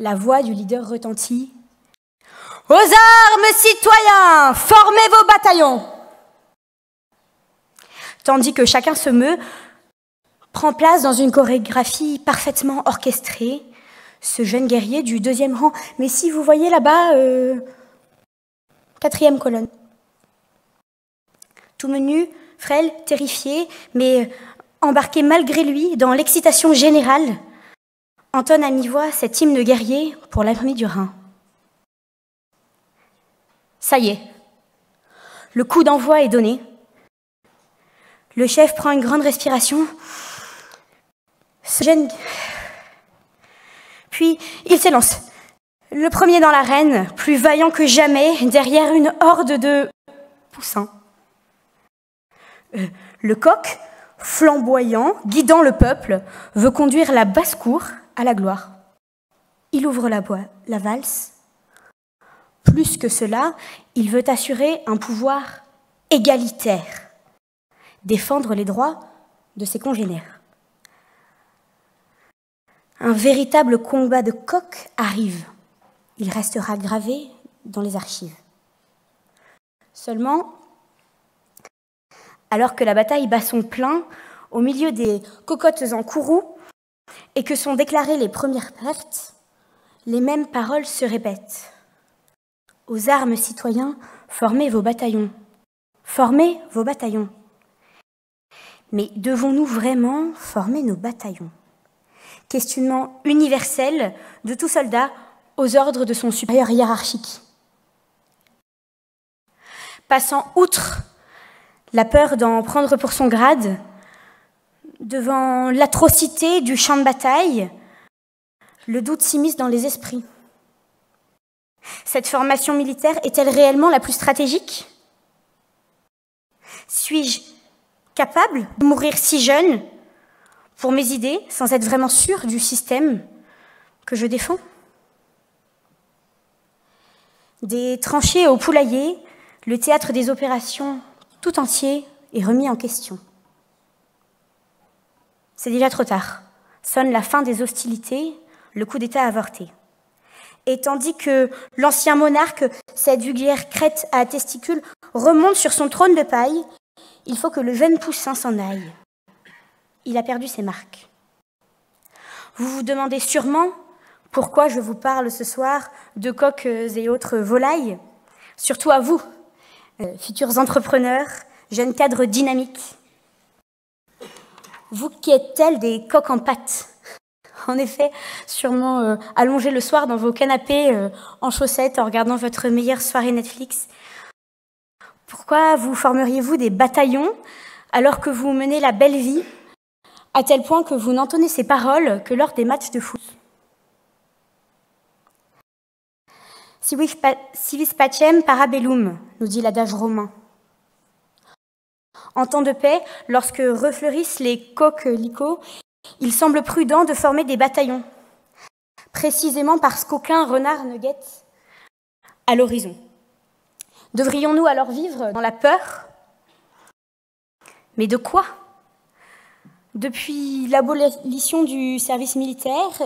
La voix du leader retentit. « Aux armes, citoyens! Formez vos bataillons !» Tandis que chacun se meut, prend place dans une chorégraphie parfaitement orchestrée, ce jeune guerrier du 2e rang. Mais si vous voyez là-bas, 4e colonne. Tout menu, frêle, terrifié, mais embarqué malgré lui dans l'excitation générale, entonne à mi-voix cet hymne guerrier pour l'armée du Rhin. Ça y est, le coup d'envoi est donné. Le chef prend une grande respiration. Puis il s'élance. Le premier dans l'arène, plus vaillant que jamais, derrière une horde de poussins. Le coq, flamboyant, guidant le peuple, veut conduire la basse-cour à la gloire. Il ouvre la valse. Plus que cela, il veut assurer un pouvoir égalitaire, défendre les droits de ses congénères. Un véritable combat de coq arrive. Il restera gravé dans les archives. Seulement, alors que la bataille bat son plein, au milieu des cocottes en courroux, et que sont déclarées les premières pertes, les mêmes paroles se répètent. Aux armes, citoyens, formez vos bataillons. Formez vos bataillons. Mais devons-nous vraiment former nos bataillons? Questionnement universel de tout soldat aux ordres de son supérieur hiérarchique. Passant outre la peur d'en prendre pour son grade, devant l'atrocité du champ de bataille, le doute s'immisce dans les esprits. Cette formation militaire est-elle réellement la plus stratégique? Suis-je capable de mourir si jeune pour mes idées, sans être vraiment sûr du système que je défends? Des tranchées au poulailler, Le théâtre des opérations tout entier est remis en question. C'est déjà trop tard. Sonne la fin des hostilités, le coup d'État avorté. Et tandis que l'ancien monarque, cette vulgaire crête à testicules, remonte sur son trône de paille, il faut que le jeune poussin s'en aille. Il a perdu ses marques. Vous vous demandez sûrement pourquoi je vous parle ce soir de coqs et autres volailles. Surtout à vous, futurs entrepreneurs, jeunes cadres dynamiques. Vous qui êtes tels des coqs en pâte. En effet, sûrement allongés le soir dans vos canapés en chaussettes en regardant votre meilleure soirée Netflix. Pourquoi vous formeriez-vous des bataillons alors que vous menez la belle vie, à tel point que vous n'entonnez ces paroles que lors des matchs de foot? Civis pacem para bellum, nous dit l'adage romain. En temps de paix, lorsque refleurissent les coquelicots, il semble prudent de former des bataillons, précisément parce qu'aucun renard ne guette à l'horizon. Devrions-nous alors vivre dans la peur? Mais de quoi? Depuis l'abolition du service militaire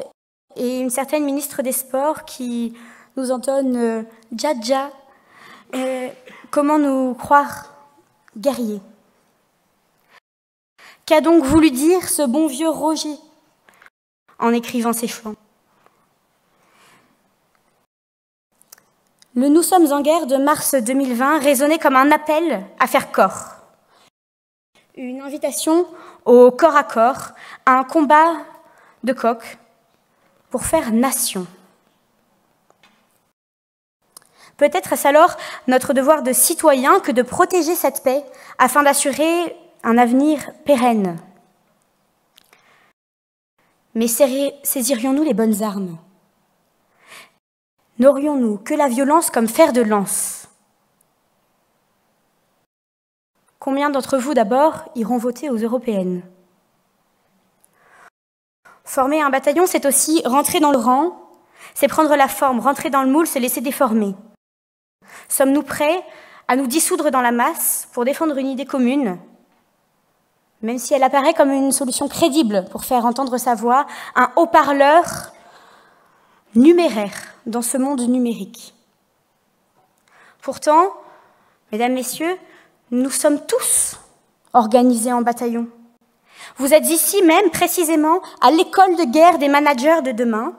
et une certaine ministre des Sports qui nous entonne Dja, comment nous croire guerriers? Qu'a donc voulu dire ce bon vieux Roger en écrivant ces chants? Le « Nous sommes en guerre » de mars 2020 résonnait comme un appel à faire corps. Une invitation au corps à corps, à un combat de coqs pour faire nation. Peut-être est-ce alors notre devoir de citoyen que de protéger cette paix afin d'assurer un avenir pérenne. Mais saisirions-nous les bonnes armes? N'aurions-nous que la violence comme fer de lance? Combien d'entre vous d'abord iront voter aux européennes? Former un bataillon, c'est aussi rentrer dans le rang, c'est prendre la forme, rentrer dans le moule, se laisser déformer. Sommes-nous prêts à nous dissoudre dans la masse pour défendre une idée commune, même si elle apparaît comme une solution crédible pour faire entendre sa voix, un haut-parleur numéraire dans ce monde numérique? Pourtant, mesdames, messieurs, nous sommes tous organisés en bataillon. Vous êtes ici même, précisément, à l'école de guerre des managers de demain,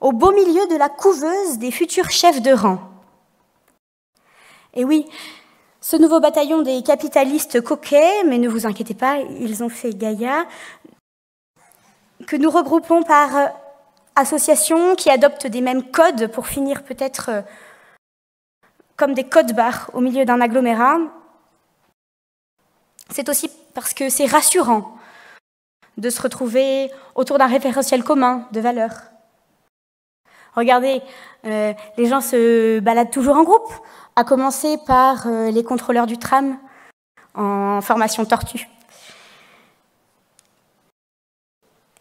au beau milieu de la couveuse des futurs chefs de rang. Et oui, ce nouveau bataillon des capitalistes coquets, mais ne vous inquiétez pas, ils ont fait Gaïa, que nous regroupons par associations qui adoptent des mêmes codes pour finir peut-être comme des codes-barres au milieu d'un agglomérat. C'est aussi parce que c'est rassurant de se retrouver autour d'un référentiel commun de valeurs. Regardez, les gens se baladent toujours en groupe, à commencer par les contrôleurs du tram en formation tortue.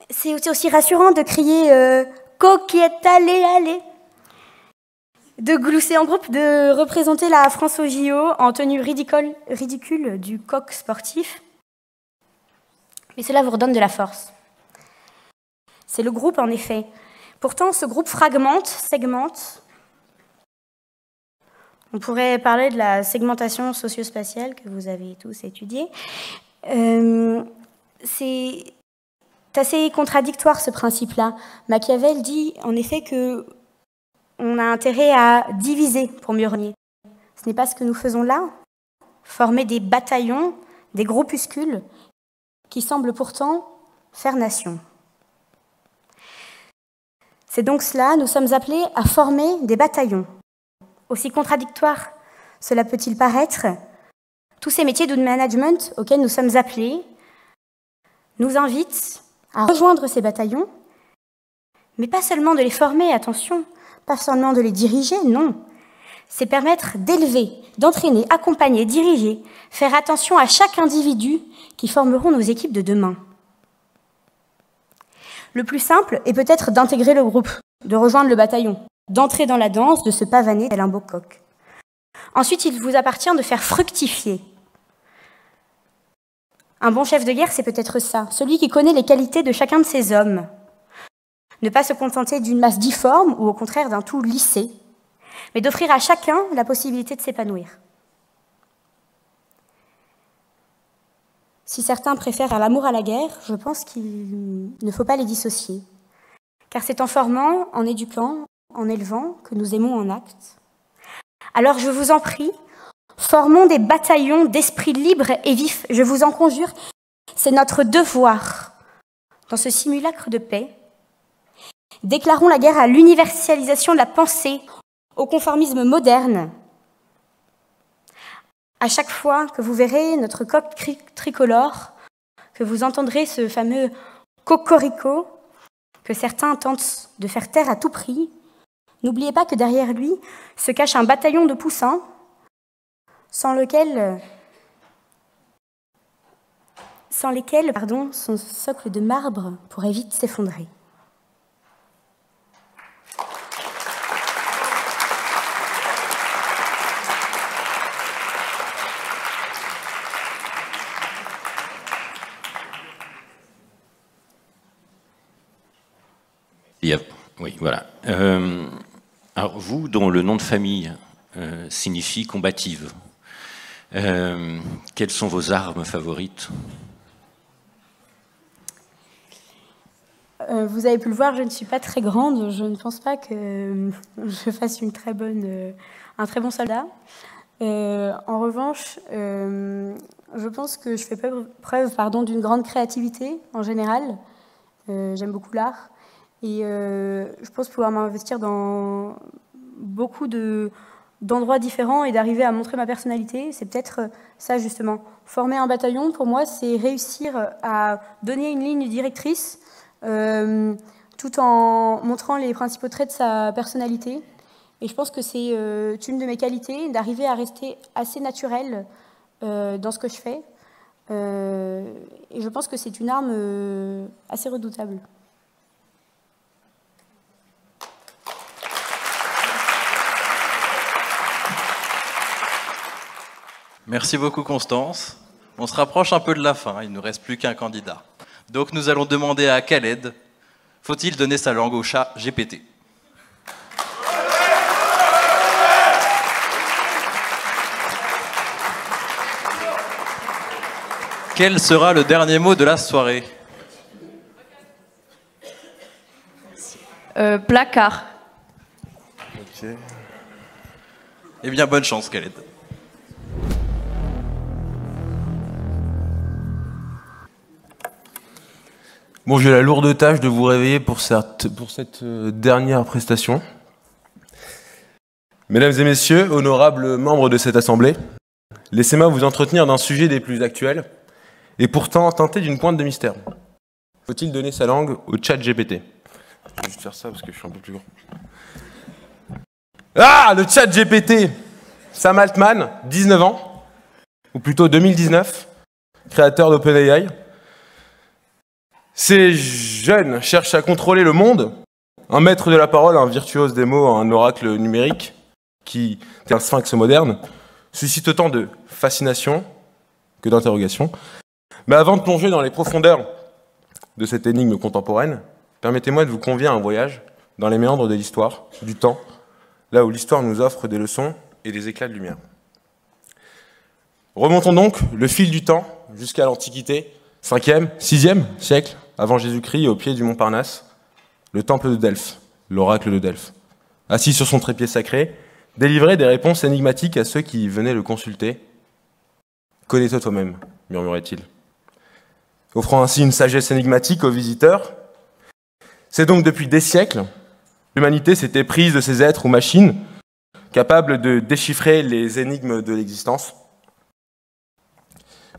C'est aussi rassurant de crier « Coquette, allez, allez !» de glousser en groupe, de représenter la France au JO en tenue ridicule du coq sportif. Mais cela vous redonne de la force. C'est le groupe, en effet. Pourtant, ce groupe fragmente, segmente. On pourrait parler de la segmentation socio-spatiale que vous avez tous étudiée. C'est assez contradictoire, ce principe-là. Machiavel dit, en effet, que on a intérêt à diviser pour mieux régner. Ce n'est pas ce que nous faisons là. Former des bataillons, des groupuscules, qui semblent pourtant faire nation. C'est donc cela, nous sommes appelés à former des bataillons. Aussi contradictoire cela peut-il paraître, tous ces métiers de management auxquels nous sommes appelés nous invitent à rejoindre ces bataillons, mais pas seulement de les former, attention, pas seulement de les diriger, non. C'est permettre d'élever, d'entraîner, accompagner, diriger, faire attention à chaque individu qui formeront nos équipes de demain. Le plus simple est peut-être d'intégrer le groupe, de rejoindre le bataillon, d'entrer dans la danse, de se pavaner tel un beau coq. Ensuite, il vous appartient de faire fructifier. Un bon chef de guerre, c'est peut-être ça, celui qui connaît les qualités de chacun de ses hommes. Ne pas se contenter d'une masse difforme ou au contraire d'un tout lissé, mais d'offrir à chacun la possibilité de s'épanouir. Si certains préfèrent l'amour à la guerre, je pense qu'il ne faut pas les dissocier. Car c'est en formant, en éduquant, en élevant que nous aimons en acte. Alors je vous en prie, formons des bataillons d'esprits libres et vifs, je vous en conjure, c'est notre devoir. Dans ce simulacre de paix, déclarons la guerre à l'universalisation de la pensée, au conformisme moderne. À chaque fois que vous verrez notre coq tricolore, que vous entendrez ce fameux cocorico que certains tentent de faire taire à tout prix, n'oubliez pas que derrière lui se cache un bataillon de poussins sans lesquels son socle de marbre pourrait vite s'effondrer. Oui, voilà. Alors vous, dont le nom de famille signifie combative, quelles sont vos armes favorites? Vous avez pu le voir, je ne suis pas très grande. Je ne pense pas que je fasse un très bon soldat. En revanche, je pense que je fais preuve d'une grande créativité en général. J'aime beaucoup l'art. Et je pense pouvoir m'investir dans beaucoup d'endroits différents et d'arriver à montrer ma personnalité. C'est peut-être ça, justement. Former un bataillon, pour moi, c'est réussir à donner une ligne directrice tout en montrant les principaux traits de sa personnalité. Et je pense que c'est une de mes qualités, d'arriver à rester assez naturelle dans ce que je fais. Et je pense que c'est une arme assez redoutable. Merci beaucoup Constance. On se rapproche un peu de la fin, il ne nous reste plus qu'un candidat. Donc nous allons demander à Khaled, faut-il donner sa langue au chat GPT? Quel sera le dernier mot de la soirée? Placard. Ok. Eh bien, bonne chance, Khaled. Bon, j'ai la lourde tâche de vous réveiller pour cette dernière prestation. Mesdames et messieurs, honorables membres de cette assemblée, laissez-moi vous entretenir d'un sujet des plus actuels et pourtant teinté d'une pointe de mystère. Faut-il donner sa langue au chat GPT? Je vais juste faire ça parce que je suis un peu plus grand. Ah, le chat GPT! Sam Altman, 19 ans, ou plutôt 2019, créateur d'OpenAI. Ces jeunes cherchent à contrôler le monde, un maître de la parole, un virtuose des mots, un oracle numérique, qui est un sphinx moderne, suscite autant de fascination que d'interrogation. Mais avant de plonger dans les profondeurs de cette énigme contemporaine, permettez-moi de vous convier à un voyage dans les méandres de l'histoire, du temps, là où l'histoire nous offre des leçons et des éclats de lumière. Remontons donc le fil du temps jusqu'à l'Antiquité, 5e, 6e siècle avant Jésus-Christ, au pied du mont Parnasse, le temple de Delphes, l'oracle de Delphes. Assis sur son trépied sacré, délivrait des réponses énigmatiques à ceux qui venaient le consulter. « Connais-toi toi-même », murmurait-il, offrant ainsi une sagesse énigmatique aux visiteurs. C'est donc depuis des siècles, l'humanité s'était prise de ces êtres ou machines capables de déchiffrer les énigmes de l'existence.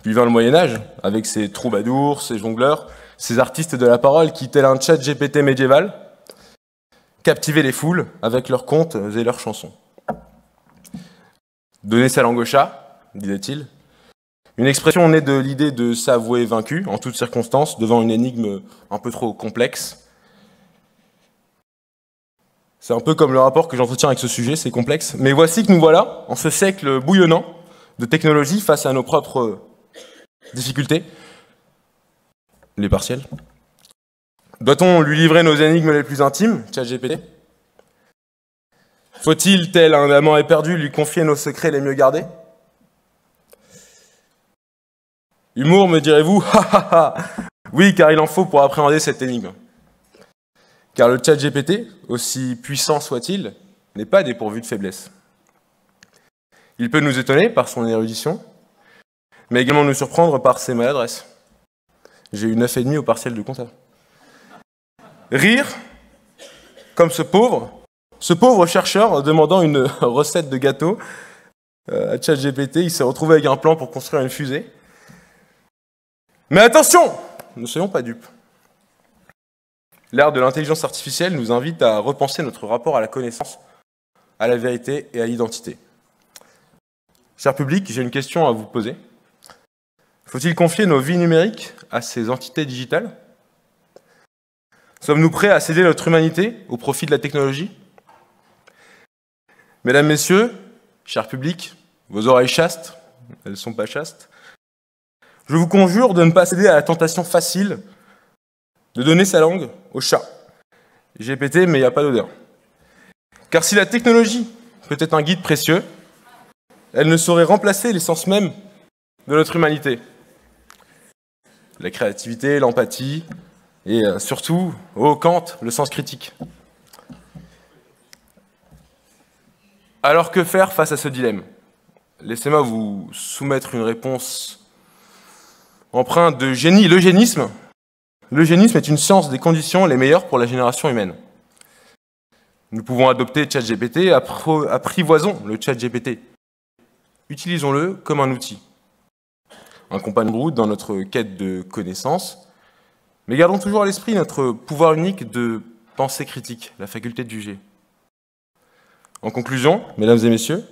Puis vint le Moyen-Âge, avec ses troubadours, ses jongleurs, ces artistes de la parole qui, tel un chat GPT médiéval, captivaient les foules avec leurs contes et leurs chansons. Donner sa langue au chat, disait-il, une expression née de l'idée de s'avouer vaincu en toutes circonstances devant une énigme un peu trop complexe. C'est un peu comme le rapport que j'entretiens avec ce sujet, c'est complexe. Mais voici que nous voilà, en ce siècle bouillonnant de technologie face à nos propres difficultés. Les partiels. Doit-on lui livrer nos énigmes les plus intimes, ChatGPT? Faut-il, tel un amant éperdu, lui confier nos secrets les mieux gardés? Humour, me direz-vous? Oui, car il en faut pour appréhender cette énigme. Car le ChatGPT, aussi puissant soit-il, n'est pas dépourvu de faiblesse. Il peut nous étonner par son érudition, mais également nous surprendre par ses maladresses. J'ai eu 9,5 au partiel de compta. Rire, comme ce pauvre chercheur demandant une recette de gâteau à ChatGPT, il s'est retrouvé avec un plan pour construire une fusée. Mais attention, ne soyons pas dupes. L'ère de l'intelligence artificielle nous invite à repenser notre rapport à la connaissance, à la vérité et à l'identité. Cher public, j'ai une question à vous poser. Faut-il confier nos vies numériques à ces entités digitales? Sommes-nous prêts à céder notre humanité au profit de la technologie? Mesdames, Messieurs, cher public, vos oreilles chastes, elles ne sont pas chastes, je vous conjure de ne pas céder à la tentation facile de donner sa langue au chat. GPT, mais il n'y a pas d'odeur. Car si la technologie peut être un guide précieux, elle ne saurait remplacer l'essence même de notre humanité. La créativité, l'empathie, et surtout, ô Kant, le sens critique. Alors que faire face à ce dilemme? Laissez-moi vous soumettre une réponse empreinte de génie. L'eugénisme est une science des conditions les meilleures pour la génération humaine. Nous pouvons adopter ChatGPT, apprivoisons le ChatGPT. Utilisons-le comme un outil. Un compagnon de route dans notre quête de connaissances, mais gardons toujours à l'esprit notre pouvoir unique de pensée critique, la faculté de juger. En conclusion, mesdames et messieurs,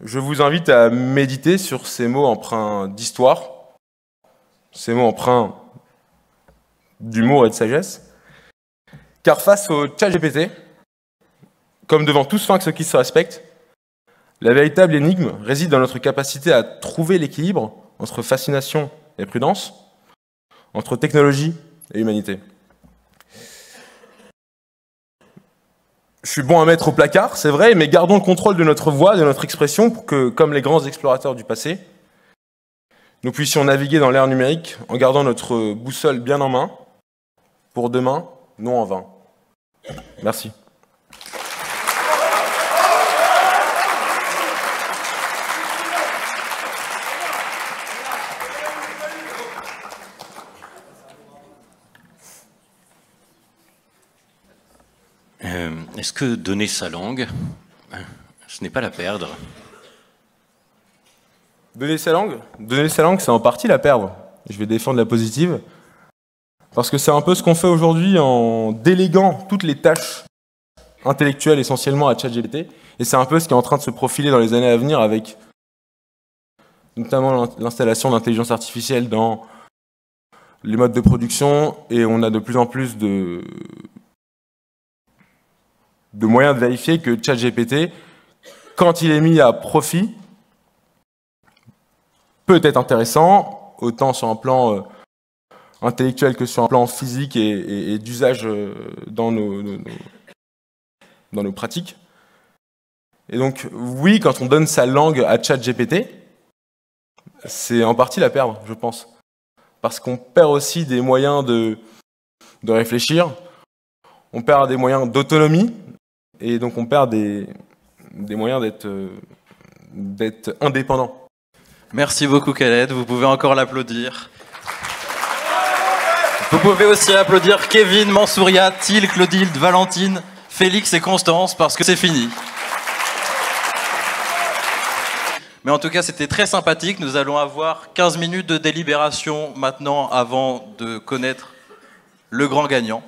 je vous invite à méditer sur ces mots empreints d'histoire, ces mots empreints d'humour et de sagesse, car face au ChatGPT, comme devant tout sphinx qui se respecte, la véritable énigme réside dans notre capacité à trouver l'équilibre entre fascination et prudence, entre technologie et humanité. Je suis bon à mettre au placard, c'est vrai, mais gardons le contrôle de notre voix, de notre expression, pour que, comme les grands explorateurs du passé, nous puissions naviguer dans l'ère numérique en gardant notre boussole bien en main, pour demain, non en vain. Merci. Est-ce que donner sa langue, ce n'est pas la perdre? Donner sa langue, c'est en partie la perdre. Je vais défendre la positive. Parce que c'est un peu ce qu'on fait aujourd'hui en déléguant toutes les tâches intellectuelles essentiellement à ChatGPT. Et c'est un peu ce qui est en train de se profiler dans les années à venir avec notamment l'installation d'intelligence artificielle dans les modes de production. Et on a de plus en plus de moyens de vérifier que ChatGPT, quand il est mis à profit, peut être intéressant, autant sur un plan intellectuel que sur un plan physique et d'usage dans nos pratiques. Et donc, oui, quand on donne sa langue à ChatGPT, c'est en partie la perdre, je pense. Parce qu'on perd aussi des moyens de réfléchir, on perd des moyens d'autonomie, et donc on perd des moyens d'être indépendant. Merci beaucoup Khaled, vous pouvez encore l'applaudir. Vous pouvez aussi applaudir Kevin, Mansouria, Thiel, Clotilde, Valentine, Félix et Constance parce que c'est fini. Mais en tout cas, c'était très sympathique. Nous allons avoir 15 minutes de délibération maintenant avant de connaître le grand gagnant.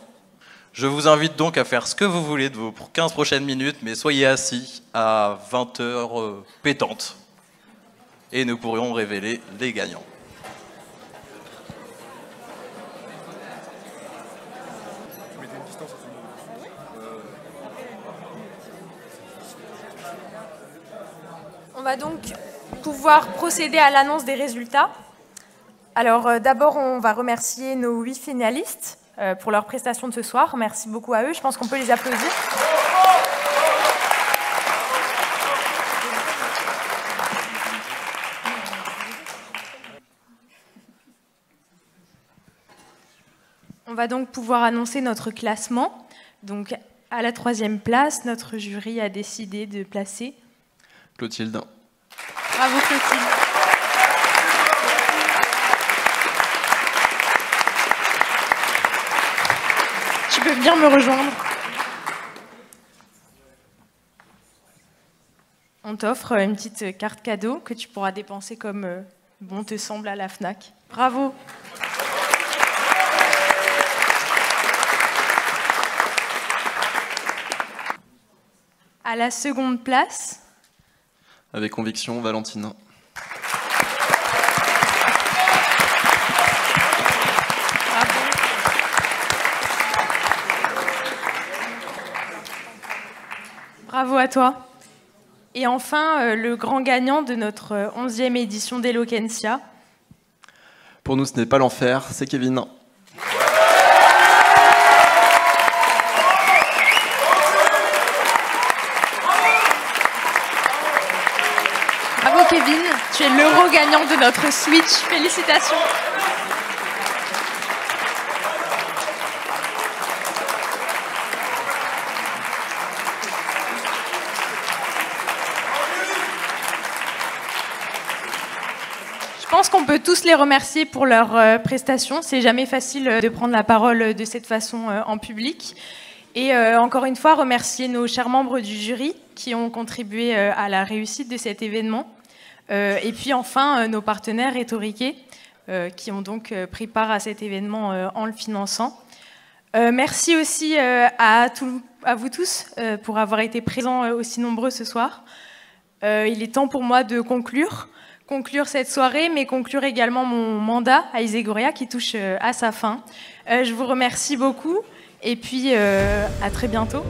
Je vous invite donc à faire ce que vous voulez de vos 15 prochaines minutes, mais soyez assis à 20h pétantes. Et nous pourrions révéler les gagnants. va donc pouvoir procéder à l'annonce des résultats. Alors d'abord, on va remercier nos 8 finalistes pour leur prestation de ce soir. Merci beaucoup à eux. Je pense qu'on peut les applaudir. On va donc pouvoir annoncer notre classement. Donc, à la 3e place, notre jury a décidé de placer Clotilde. Bravo Clotilde. Tu peux venir me rejoindre. On t'offre une petite carte cadeau que tu pourras dépenser comme bon te semble à la FNAC. Bravo. À la 2e place. Avec conviction, Valentine. Bravo. Bravo à toi. Et enfin, le grand gagnant de notre 11e édition d'Eloquentia. Pour nous, ce n'est pas l'enfer, c'est Kevin. Bravo Kevin, tu es l'euro gagnant de notre Switch. Félicitations. Je pense qu'on peut tous les remercier pour leur prestation. C'est jamais facile de prendre la parole de cette façon en public. Et encore une fois, remercier nos chers membres du jury qui ont contribué à la réussite de cet événement. Et puis enfin, nos partenaires Rhétoriquet qui ont donc pris part à cet événement en le finançant. Merci aussi à vous tous pour avoir été présents aussi nombreux ce soir. Il est temps pour moi de conclure cette soirée, mais conclure également mon mandat à Iségoria qui touche à sa fin. Je vous remercie beaucoup et puis à très bientôt.